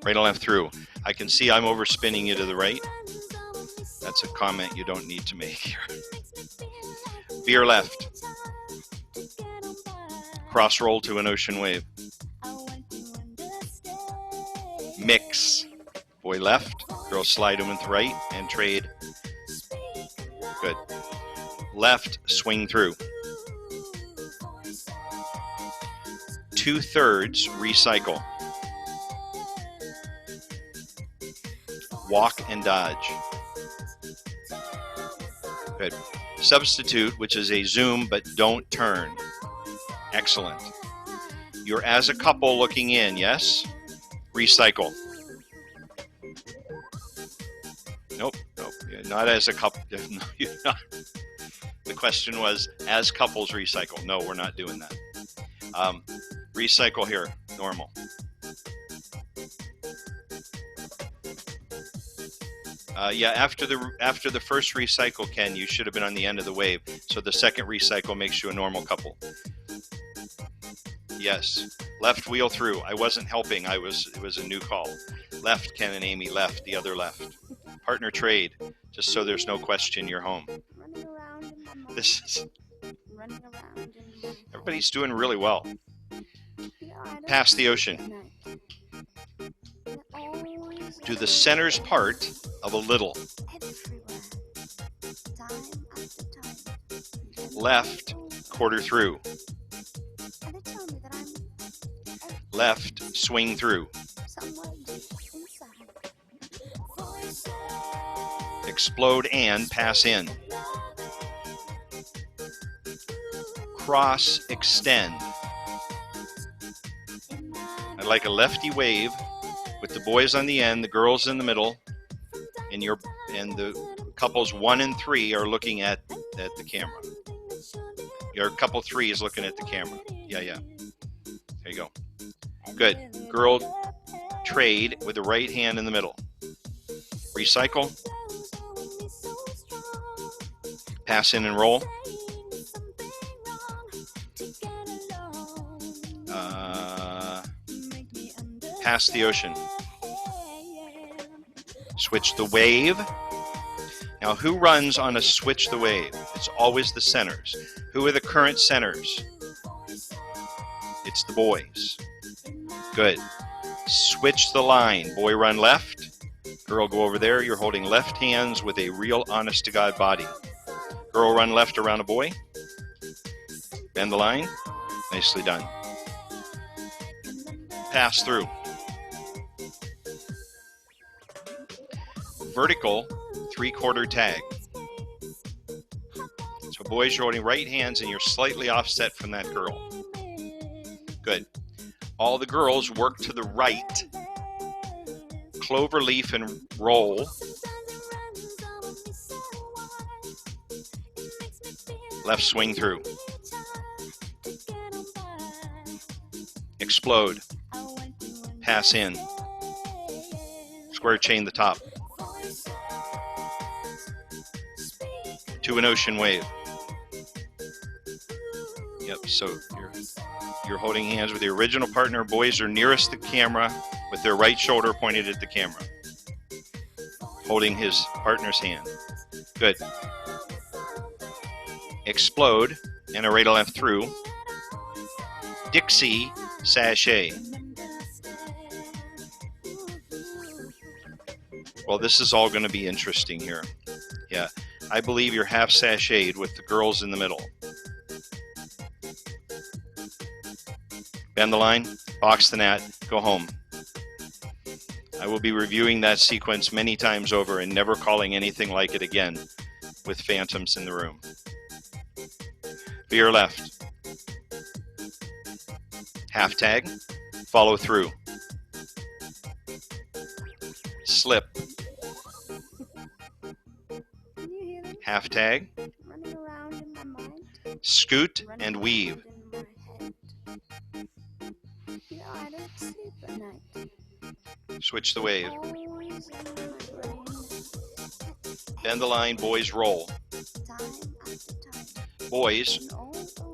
Right and left through. I can see I'm overspinning you to the right. That's a comment you don't need to make here. Veer left. Cross roll to an ocean wave. Mix. Boy left, girl slide him with right and trade. Good. Left, swing through. 2/3 recycle. Walk and dodge. Good. Substitute, which is a zoom, but don't turn. Excellent. You're as a couple looking in, yes? Recycle. Nope. You're not as a couple. No, you're not. The question was, as couples recycle. No, we're not doing that. Recycle here, normal. Yeah, after the first recycle, Ken, you should have been on the end of the wave. So the second recycle makes you a normal couple. Yes. Left wheel through. I wasn't helping. It was a new call. Left, Ken and Amy, left, the other left. Partner trade, just so there's no question you're home. This is everybody's doing really well. Pass the ocean. Do the center's part of a little. Left, quarter through. Left, swing through. Explode and pass in. Cross, extend. I like a lefty wave with the boys on the end, the girls in the middle, and the couples 1 and 3 are looking at the camera. Your couple 3 is looking at the camera. Yeah. There you go. Good. Girl trade with the right hand in the middle. Recycle. Pass in and roll. Pass the ocean. Switch the wave. Now, who runs on a switch the wave? It's always the centers. Who are the current centers? It's the boys. Good. Switch the line. Boy run left. Girl go over there. You're holding left hands with a real honest-to-God body. Girl run left around a boy. Bend the line. Nicely done. Pass through. Vertical 3/4 tag. So boys, you're holding right hands and you're slightly offset from that girl. Good. All the girls work to the right. Clover leaf and roll. Left swing through. Explode. Pass in. Square chain the top. To an ocean wave. Yep, so you're holding hands with your original partner. Boys are nearest the camera with their right shoulder pointed at the camera. Holding his partner's hand. Good. Explode and a right and left through. Dixie sachet. Well, this is all going to be interesting here. Yeah. I believe you're half sashayed with the girls in the middle. Bend the line, box the net, go home. I will be reviewing that sequence many times over and never calling anything like it again with phantoms in the room. Veer left. Half tag, follow through. half tag, scoot and weave. Switch the wave. Bend the line, boys roll. Boys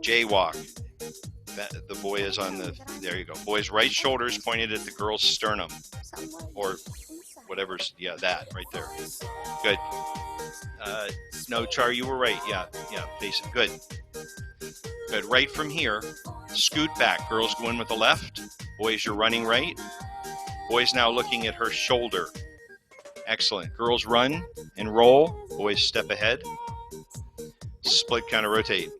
jaywalk. The boy is on the, there you go. Boy's right shoulder is pointed at the girl's sternum. Or whatever's, yeah, that right there. Good. No, Char, you were right. Yeah, face it. Good. Good. Right from here, scoot back. Girls go in with the left. Boys, you're running right. Boys now looking at her shoulder. Excellent. Girls run and roll. Boys step ahead. Split, kind of rotate.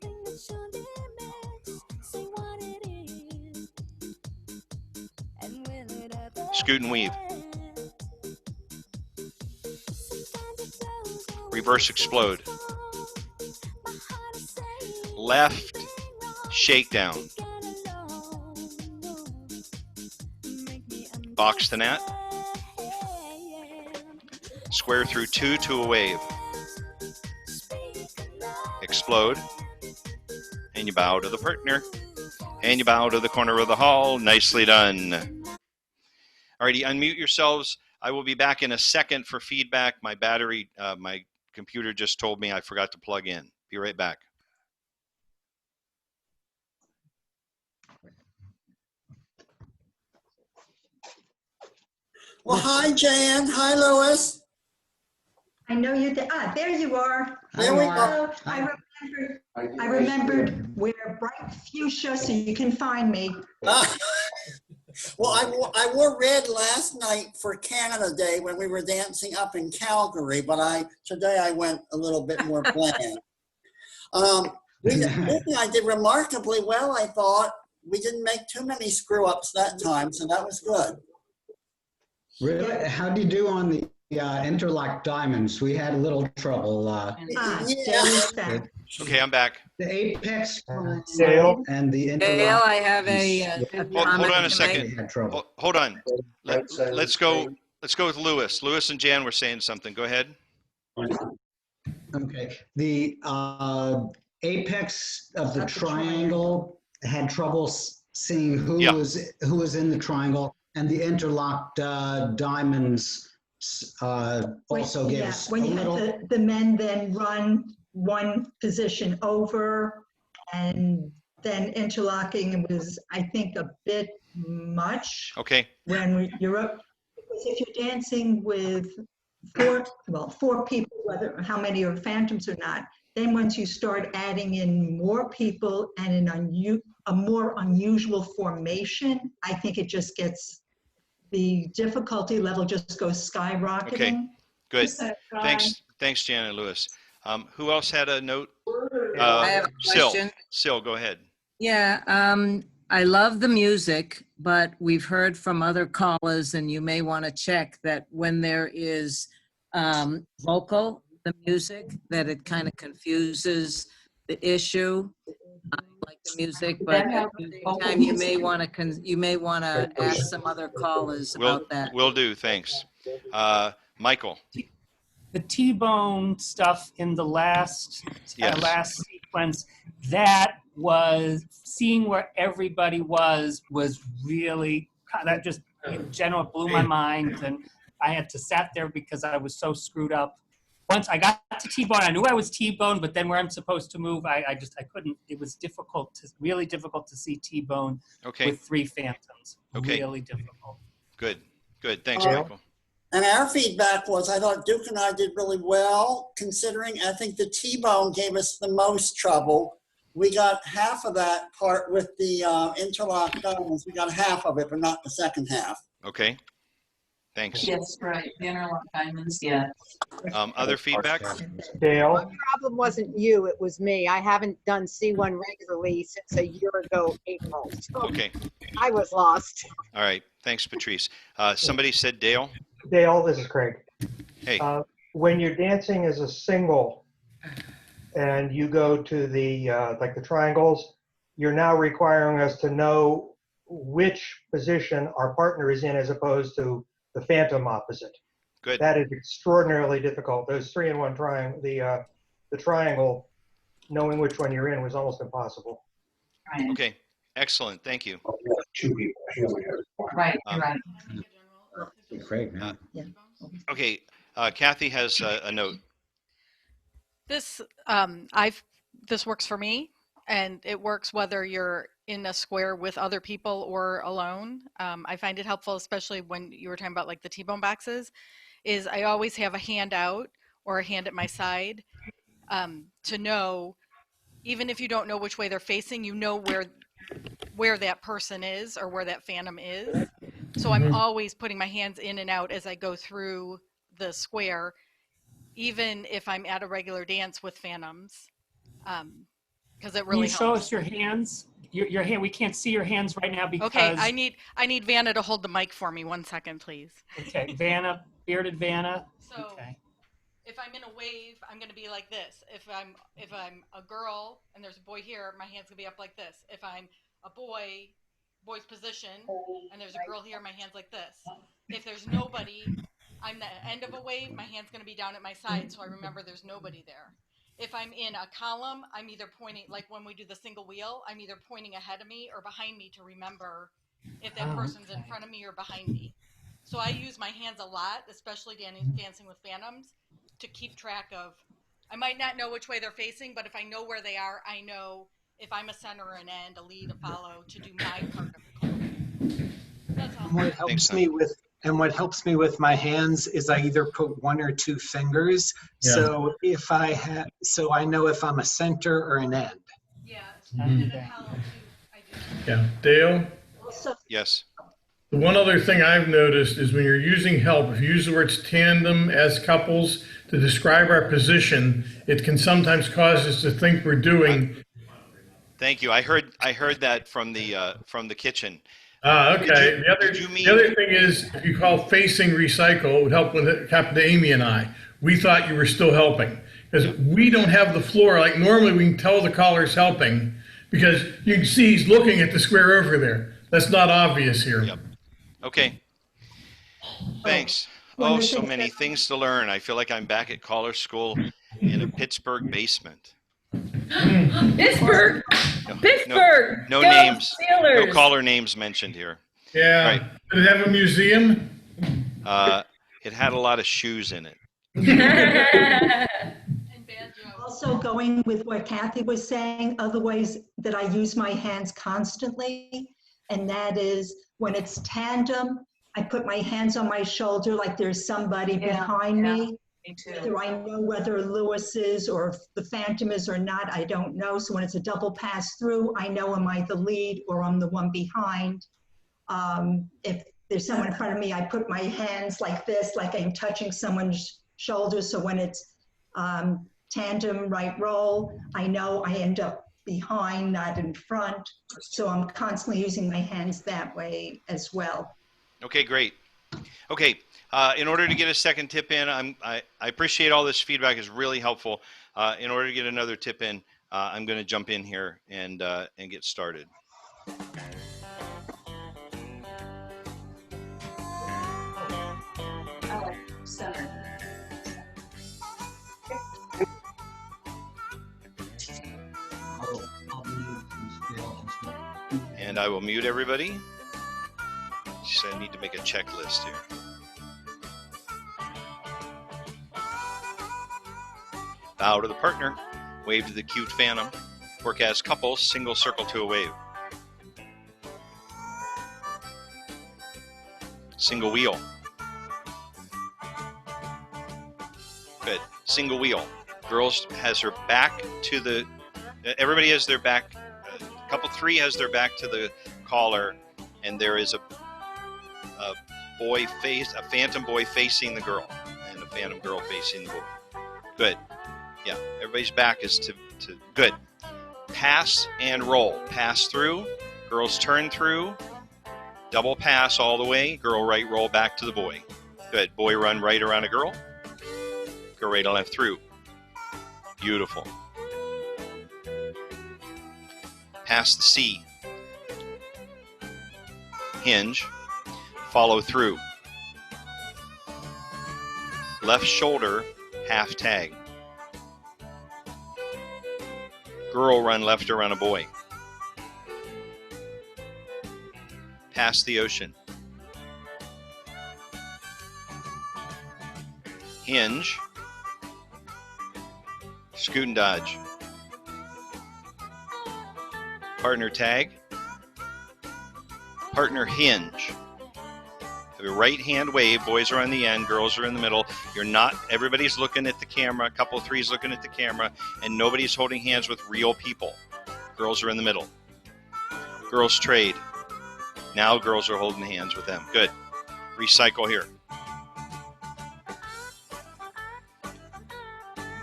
Scoot and weave. Reverse explode. Left shakedown. Box the net. Square through two to a wave. Explode. And you bow to the partner. And you bow to the corner of the hall. Nicely done. Alrighty, unmute yourselves. I will be back in a second for feedback. My battery, my computer just told me I forgot to plug in. Be right back. Well, hi, Jan. Hi, Lois. I know you did. There you are. There we go. I remembered we're bright fuchsia, so you can find me. Well, I wore red last night for Canada Day when we were dancing up in Calgary, but today I went a little bit more bland. I did remarkably well, I thought. We didn't make too many screw-ups that time, so that was good. Really? How do you do on the interlock diamonds? We had a little trouble. Okay, I'm back. The apex Dale and the interlock. Dale, I have a Hold on a to second. Had trouble. Hold on. Let's go with Lewis. Lewis and Jan were saying something. Go ahead. Okay. The apex of the triangle had trouble seeing who was in the triangle, and the interlocked diamonds also gave us when a you little. had the men then run one position over and then interlocking was, I think, a bit much. Okay. When you're up, because if you're dancing with four people, whether how many are phantoms or not, then once you start adding in more people and a more unusual formation, I think it just gets, the difficulty level just goes skyrocketing. Okay, good. Thanks, Jan and Lewis. Who else had a note? I have a question. Sil, go ahead. Yeah, I love the music, but we've heard from other callers, and you may want to check that when there is vocal, the music, that it kind of confuses the issue. I like the music, but at the same time, you may want to ask some other callers about that. Will do. Thanks, Michael. The T-bone stuff in the last sequence, that was seeing where everybody was really, that just in general blew my mind, and I had to sat there because I was so screwed up. Once I got to T-bone, I knew I was T-bone, but then where I'm supposed to move, I couldn't. It was really difficult to see T-bone with three phantoms. Okay. Really difficult. Good. Thanks, Michael. And our feedback was, I thought Duke and I did really well, considering I think the T-bone gave us the most trouble. We got half of that part with the interlock diamonds. We got half of it, but not the second half. Okay. Thanks. Yes, right. The interlock diamonds, yeah. Other feedback? Dale. The problem wasn't you, it was me. I haven't done C1 regularly since a year ago, April. So Okay. I was lost. All right. Thanks, Patrice. Somebody said Dale. Dale, this is Craig. Hey. When you're dancing as a single and you go to the like the triangles, you're now requiring us to know which position our partner is in as opposed to the phantom opposite. Good. That is extraordinarily difficult. Those 3-in-1 triangle, the the triangle, knowing which one you're in was almost impossible. Okay, excellent. Thank you. Right, you're right. Great, man. Okay, Kathy has a note. This this works for me, and it works whether you're in a square with other people or alone. I find it helpful, especially when you were talking about like the T-bone boxes, is I always have a hand out or a hand at my side to know, even if you don't know which way they're facing, you know where that person is or where that phantom is. So I'm always putting my hands in and out as I go through the square, even if I'm at a regular dance with phantoms, because it Can really you show helps. us your hands? Your hand. We can't see your hands right now because. Okay, I need Vanna to hold the mic for me 1 second, please. Okay, Vanna, bearded Vanna. So Okay. if I'm in a wave, I'm going to be like this. If I'm a girl and there's a boy here, my hand's going to be up like this. If I'm a boy's position, and there's a girl here, my hand's like this. If there's nobody, I'm the end of a wave, my hand's going to be down at my side, so I remember there's nobody there. If I'm in a column, I'm either pointing, like when we do the single wheel, I'm either pointing ahead of me or behind me to remember if that person's in front of me or behind me. So I use my hands a lot, especially dancing with phantoms, to keep track of. I might not know which way they're facing, but if I know where they are, I know if I'm a center or an end, a lead, a follow, to do my part of the choreography. That's all. What helps me with my hands is I either put 1 or 2 fingers. Yeah. So if so I know if I'm a center or an end. Yeah. Yeah. Dale? Yes. The one other thing I've noticed is when you're using help, if you use the words tandem as couples to describe our position, it can sometimes cause us to think we're doing. Thank you. I heard that from the kitchen. Okay. Did you mean? The other thing is, if you call facing recycle, it would help when it happened to Amy and I. We thought you were still helping because we don't have the floor. Like normally we can tell the caller's helping because you can see he's looking at the square over there. That's not obvious here. Yep. Okay. Thanks. Oh, so many things to learn. I feel like I'm back at caller school in a Pittsburgh basement. Pittsburgh. Pittsburgh. No Go names. Steelers. No caller names mentioned here. Yeah. Right. Did it have a museum? It had a lot of shoes in it. Also going with what Kathy was saying, other ways that I use my hands constantly, and that is when it's tandem, I put my hands on my shoulder like there's somebody behind me. Me too. Whether I know whether Lewis is or if the Phantom is or not, I don't know. So when it's a double pass through, I know am I the lead or I'm the one behind. If there's someone in front of me, I put my hands like this, like I'm touching someone's shoulder. So when it's tandem right roll, I know I end up behind, not in front. So I'm constantly using my hands that way as well. Okay, great. Okay, in order to get a second tip in, I appreciate all this feedback is really helpful. In order to get another tip in, I'm going to jump in here and get started. Center. And I will mute everybody. So I need to make a checklist here. Bow to the partner, wave to the cute phantom, work as couples, single circle to a wave. Single wheel. Good. Single wheel. Girls has her back to the, everybody has their back, couple 3 has their back to the caller, and there is a phantom boy facing the girl, and a phantom girl facing the boy. Good. Yeah, everybody's back is to good. Pass and roll. Pass through. Girls turn through. Double pass all the way. Girl right roll back to the boy. Good. Boy run right around a girl. Go right and left through. Beautiful. Pass the C. Hinge. Follow through. Left shoulder, half tag. Girl run left around a boy. Pass the ocean. Hinge. Scoot and dodge. Partner tag. Partner hinge. Have a right hand wave. Boys are on the end, girls are in the middle. You're not, everybody's looking at the camera, a couple, three's looking at the camera, and nobody's holding hands with real people. Girls are in the middle. Girls trade. Now girls are holding hands with them. Good. Recycle here.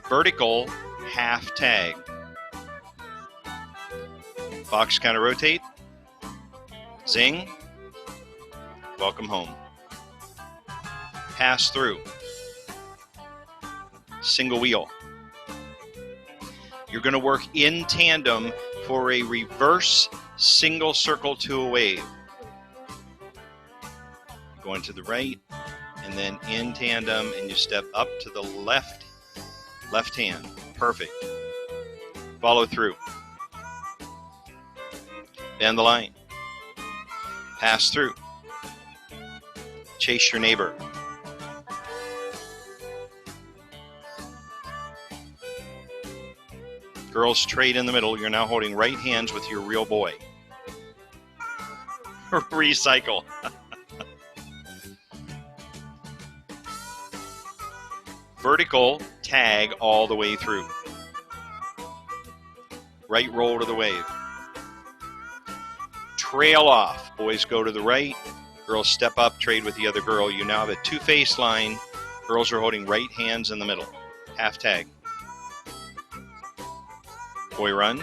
Vertical half tag. Box kind of rotate. Zing. Welcome home. Pass through. Single wheel. You're going to work in tandem for a reverse single circle to a wave. Going to the right and then in tandem, and you step up to the left hand. Perfect. Follow through. Bend the line. Pass through. Chase your neighbor. Girls trade in the middle. You're now holding right hands with your real boy. Recycle. Vertical tag all the way through. Right roll to the wave. Trail off. Boys go to the right. Girls step up, trade with the other girl. You now have a two-face line. Girls are holding right hands in the middle. Half tag. Boy run.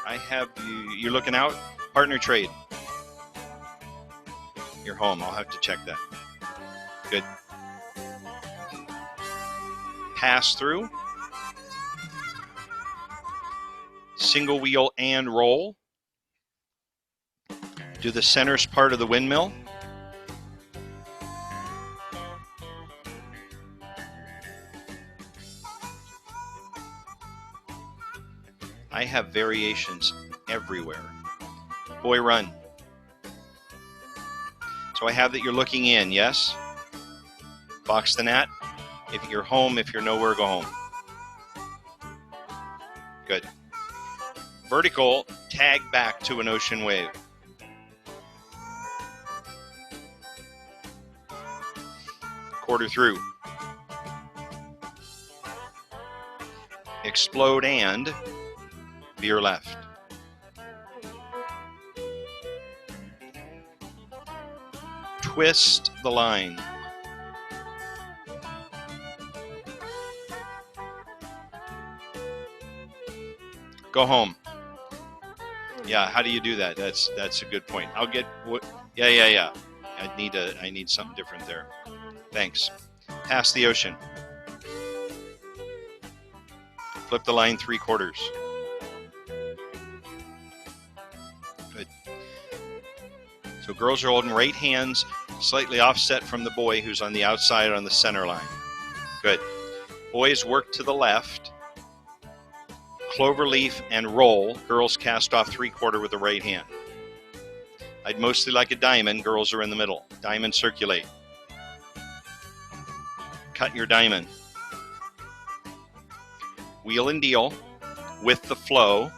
I have you. You're looking out. Partner trade. You're home. I'll have to check that. Good. Pass through. Single wheel and roll. Do the center's part of the windmill. I have variations everywhere. Boy run. So I have that you're looking in, yes? Box the net. If you're home, if you're nowhere, go home. Good. Vertical, tag back to an ocean wave. Quarter through. Explode and veer left. Twist the line. Go home. Yeah, how do you do that? That's a good point. I'll get yeah. I need something different there. Thanks. Pass the ocean. Flip the line 3/4. Good. So girls are holding right hands slightly offset from the boy who's on the outside on the center line. Good. Boys work to the left. Cloverleaf and roll. Girls cast off 3/4 with the right hand. I'd mostly like a diamond. Girls are in the middle. Diamond circulate. Cut your diamond. Wheel and deal with the flow.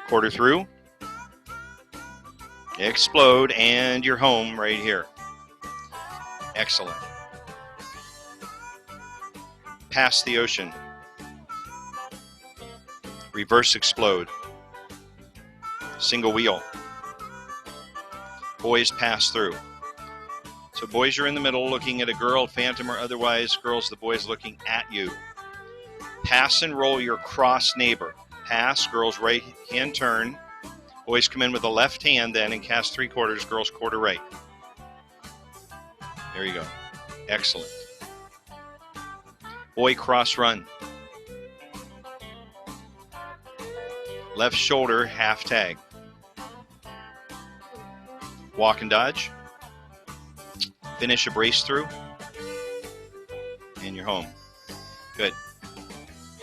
Quarter through. Explode, and you're home right here. Excellent. Pass the ocean. Reverse explode. Single wheel. Boys pass through. So boys are in the middle looking at a girl, phantom or otherwise. Girls, the boys looking at you. Pass and roll your cross neighbor. Pass, girls right hand turn. Boys come in with the left hand then and cast 3/4. Girls quarter right. There you go. Excellent. Boy cross run. Left shoulder half tag. Walk and dodge. Finish a brace through. And you're home. Good.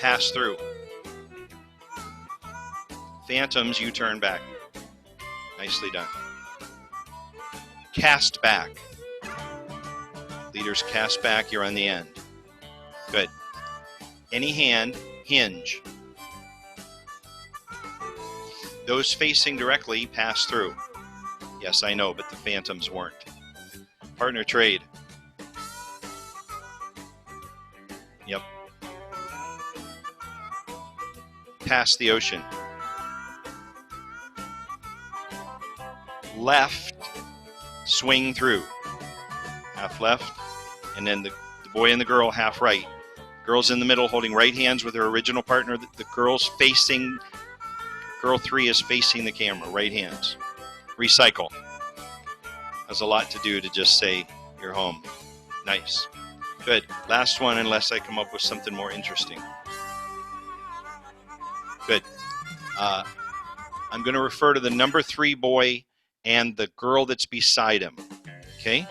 pass through. Phantoms, you turn back. Nicely done. Cast back. Leaders cast back, you're on the end. Good. Any hand, hinge. Those facing directly, pass through. Yes, I know, but the phantoms weren't. Partner trade. Yep. Pass the ocean. Left, swing through. Half left, and then the boy and the girl half right. Girl's in the middle holding right hands with her original partner. The girl's facing, girl 3 is facing the camera, right hands. Recycle. Has a lot to do to just say you're home. Nice. Good. Last one, unless I come up with something more interesting. Good. I'm going to refer to the number 3 boy and the girl that's beside him. Okay?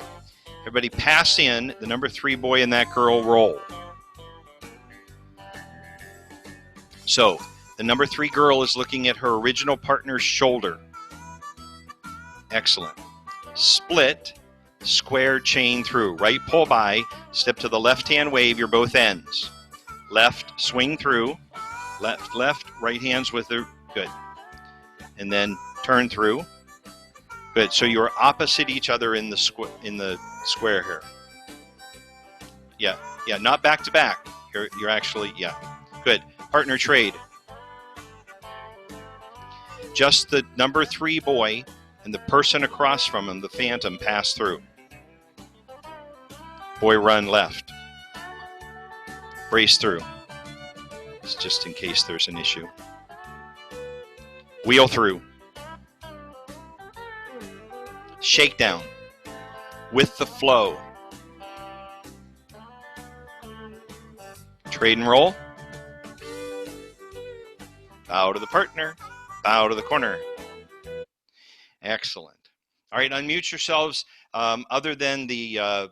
Everybody pass in. The number 3 boy and that girl roll. So, the number 3 girl is looking at her original partner's shoulder. Excellent. Split, square, chain through. Right pull by, step to the left-hand wave, your both ends. Left, swing through. Left, left, right hands with her. Good. And then turn through. Good. So you're opposite each other in the square here. Yeah. Yeah. Not back to back. You're actually, yeah. Good. Partner trade. Just the number 3 boy and the person across from him, the phantom, pass through. Boy run left. Brace through. It's just in case there's an issue. Wheel through. Shakedown. With the flow. Trade and roll. Bow to the partner. Bow to the corner. Excellent. All right, unmute yourselves. Other than the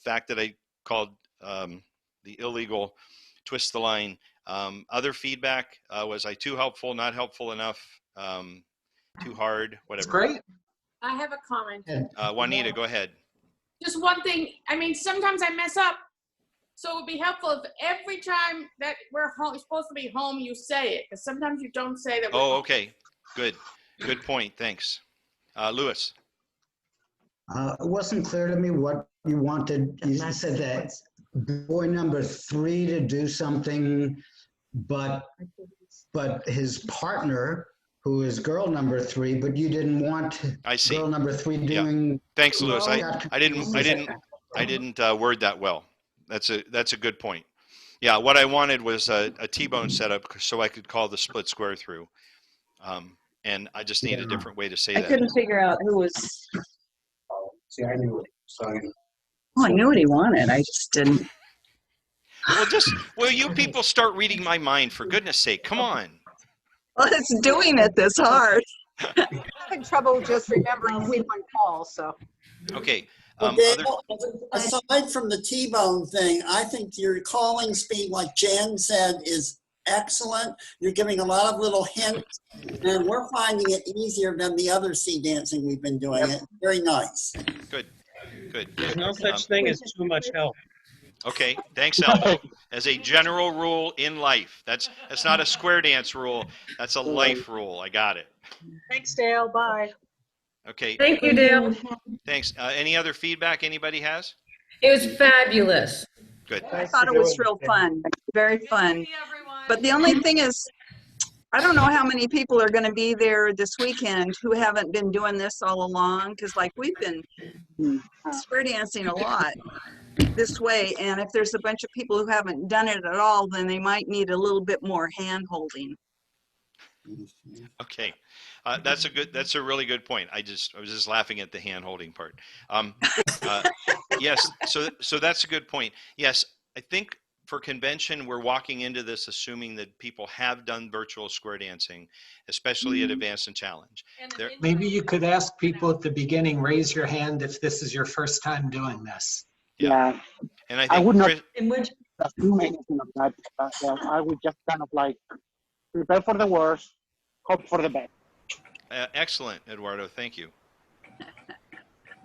fact that I called the illegal twist the line, other feedback, was I too helpful, not helpful enough, too hard, whatever? It's great. I have a comment. Juanita, go ahead. Just one thing. I mean, sometimes I mess up. So it would be helpful if every time that we're home, supposed to be home, you say it. Because sometimes you don't say that. Oh, okay. Good. Good point. Thanks. Lewis. It wasn't clear to me what you wanted. You said that boy number 3 to do something, but his partner, who is girl number 3, but you didn't want girl number 3 doing. Yeah. Thanks, Lewis. I didn't word that well. That's a good point. Yeah, what I wanted was a T-bone setup so I could call the split square through. And I just need a different way to say that. I couldn't figure out who was. See, I knew it. So Oh, I knew what he wanted. I just didn't. Will you people start reading my mind, for goodness sake? Come on. Well, it's doing it this hard. I'm having trouble just remembering C1 calls, so. Okay. Well, Dale, aside from the T-bone thing, I think your calling speed, like Jen said, is excellent. You're giving a lot of little hints, and we're finding it easier than the other sea dancing we've been doing. It's very nice. Good. There's no such thing as too much help. Okay, thanks, Elmo. As a general rule in life, that's not a square dance rule. That's a life rule. I got it. Thanks, Dale. Bye. Okay. Thank you, Dale. Thanks. Any other feedback anybody has? It was fabulous. Good. I thought it was real fun, very fun. But the only thing is, I don't know how many people are going to be there this weekend who haven't been doing this all along, because like we've been square dancing a lot this way, and if there's a bunch of people who haven't done it at all, then they might need a little bit more hand holding. Okay. That's a really good point. I was just laughing at the hand holding part. Yes. So that's a good point. Yes. I think for convention, we're walking into this assuming that people have done virtual square dancing, especially at Advanced and Challenge. Maybe you could ask people at the beginning, raise your hand if this is your first time doing this. Yeah. And I think assume anything of that. I would just kind of like prepare for the worst, hope for the best. Excellent, Eduardo. Thank you.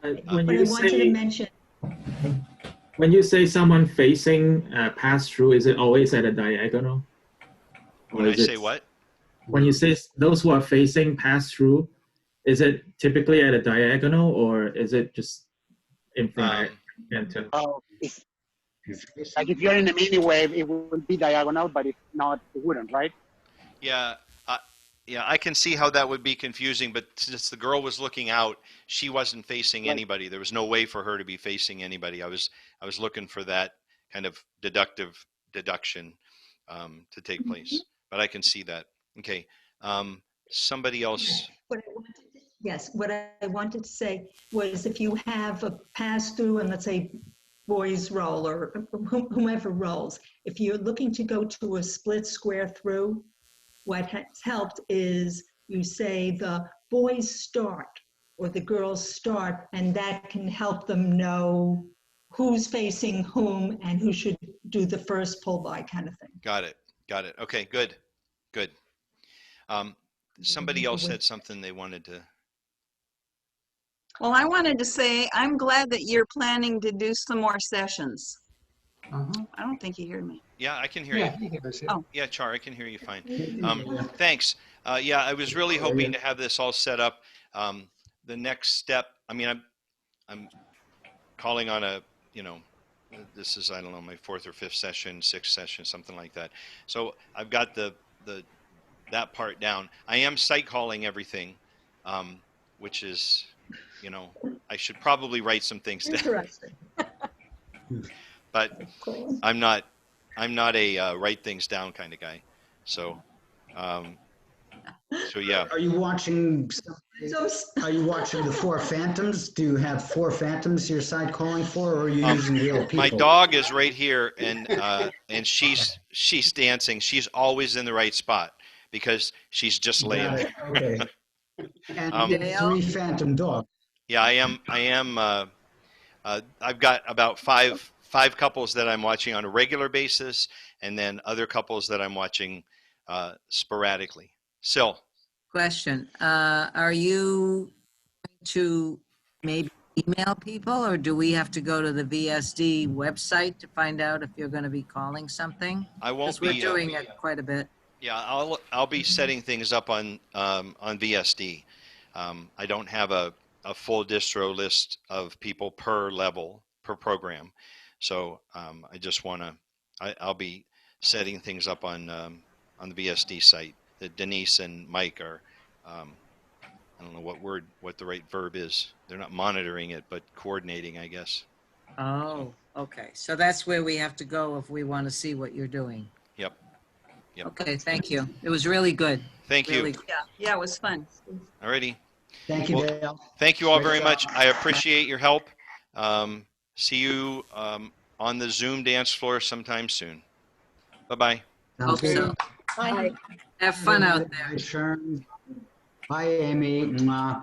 When But I you wanted to say mention, when you say someone facing pass through, is it always at a diagonal? Or When I is say it what? when you say those who are facing pass through, is it typically at a diagonal or is it just in front and to? Like if you're in a mini wave, it will be diagonal, but if not, it wouldn't, right? Yeah, yeah, I can see how that would be confusing, but since the girl was looking out, she wasn't facing anybody. There was no way for her to be facing anybody. I was looking for that kind of deduction to take place, but I can see that. Okay, somebody else. yes, what I wanted to say was if you have a pass through and let's say boys roll or whomever rolls, if you're looking to go to a split square through, what has helped is you say the boys start or the girls start, and that can help them know who's facing whom and who should do the first pull by kind of thing. Got it. Got it. Okay, good. Good. Somebody else had something they wanted to. Well, I wanted to say, I'm glad that you're planning to do some more sessions. I don't think you hear me. Yeah, I can hear Yeah, you. he hears you. Oh. Yeah, Char, I can hear you fine. Thanks. Yeah, I was really hoping to have this all set up. The next step, I mean, I'm calling on a, this is, I don't know, my fourth or fifth session, sixth session, something like that. So I've got that part down. I am site calling everything, which is, I should probably write some things down. Interesting. But I'm not a write things down kind of guy. So, yeah. Are you watching? Are you watching the Four Phantoms? Do you have Four Phantoms you're side calling for, or are you using real people? My dog is right here, and she's dancing. She's always in the right spot because she's just laying there. Okay. And three phantom dogs. Yeah, I am. I've got about five couples that I'm watching on a regular basis, and then other couples that I'm watching sporadically. Sil. Question, are you going to maybe email people, or do we have to go to the VSD website to find out if you're going to be calling something? I won't 'Cause we're be, doing it quite a bit. Yeah, I'll be setting things up on VSD. I don't have a full distro list of people per level per program, so I just want to. I'll be setting things up on the VSD site. That Denise and Mike are. I don't know what the right verb is. They're not monitoring it, but coordinating, I guess. Oh, okay. So that's where we have to go if we want to see what you're doing. Yep. Yep. Okay, thank you. It was really good. Thank you. Really good. Yeah, it was fun. Alrighty. Thank you, Well, Dale. thank you all Great very job. much. I appreciate your help. See you on the Zoom dance floor sometime soon. Bye-bye. Sounds Hope so. good. Bye. Have fun out there. Bye, Sharon. Bye, Amy. Mwah.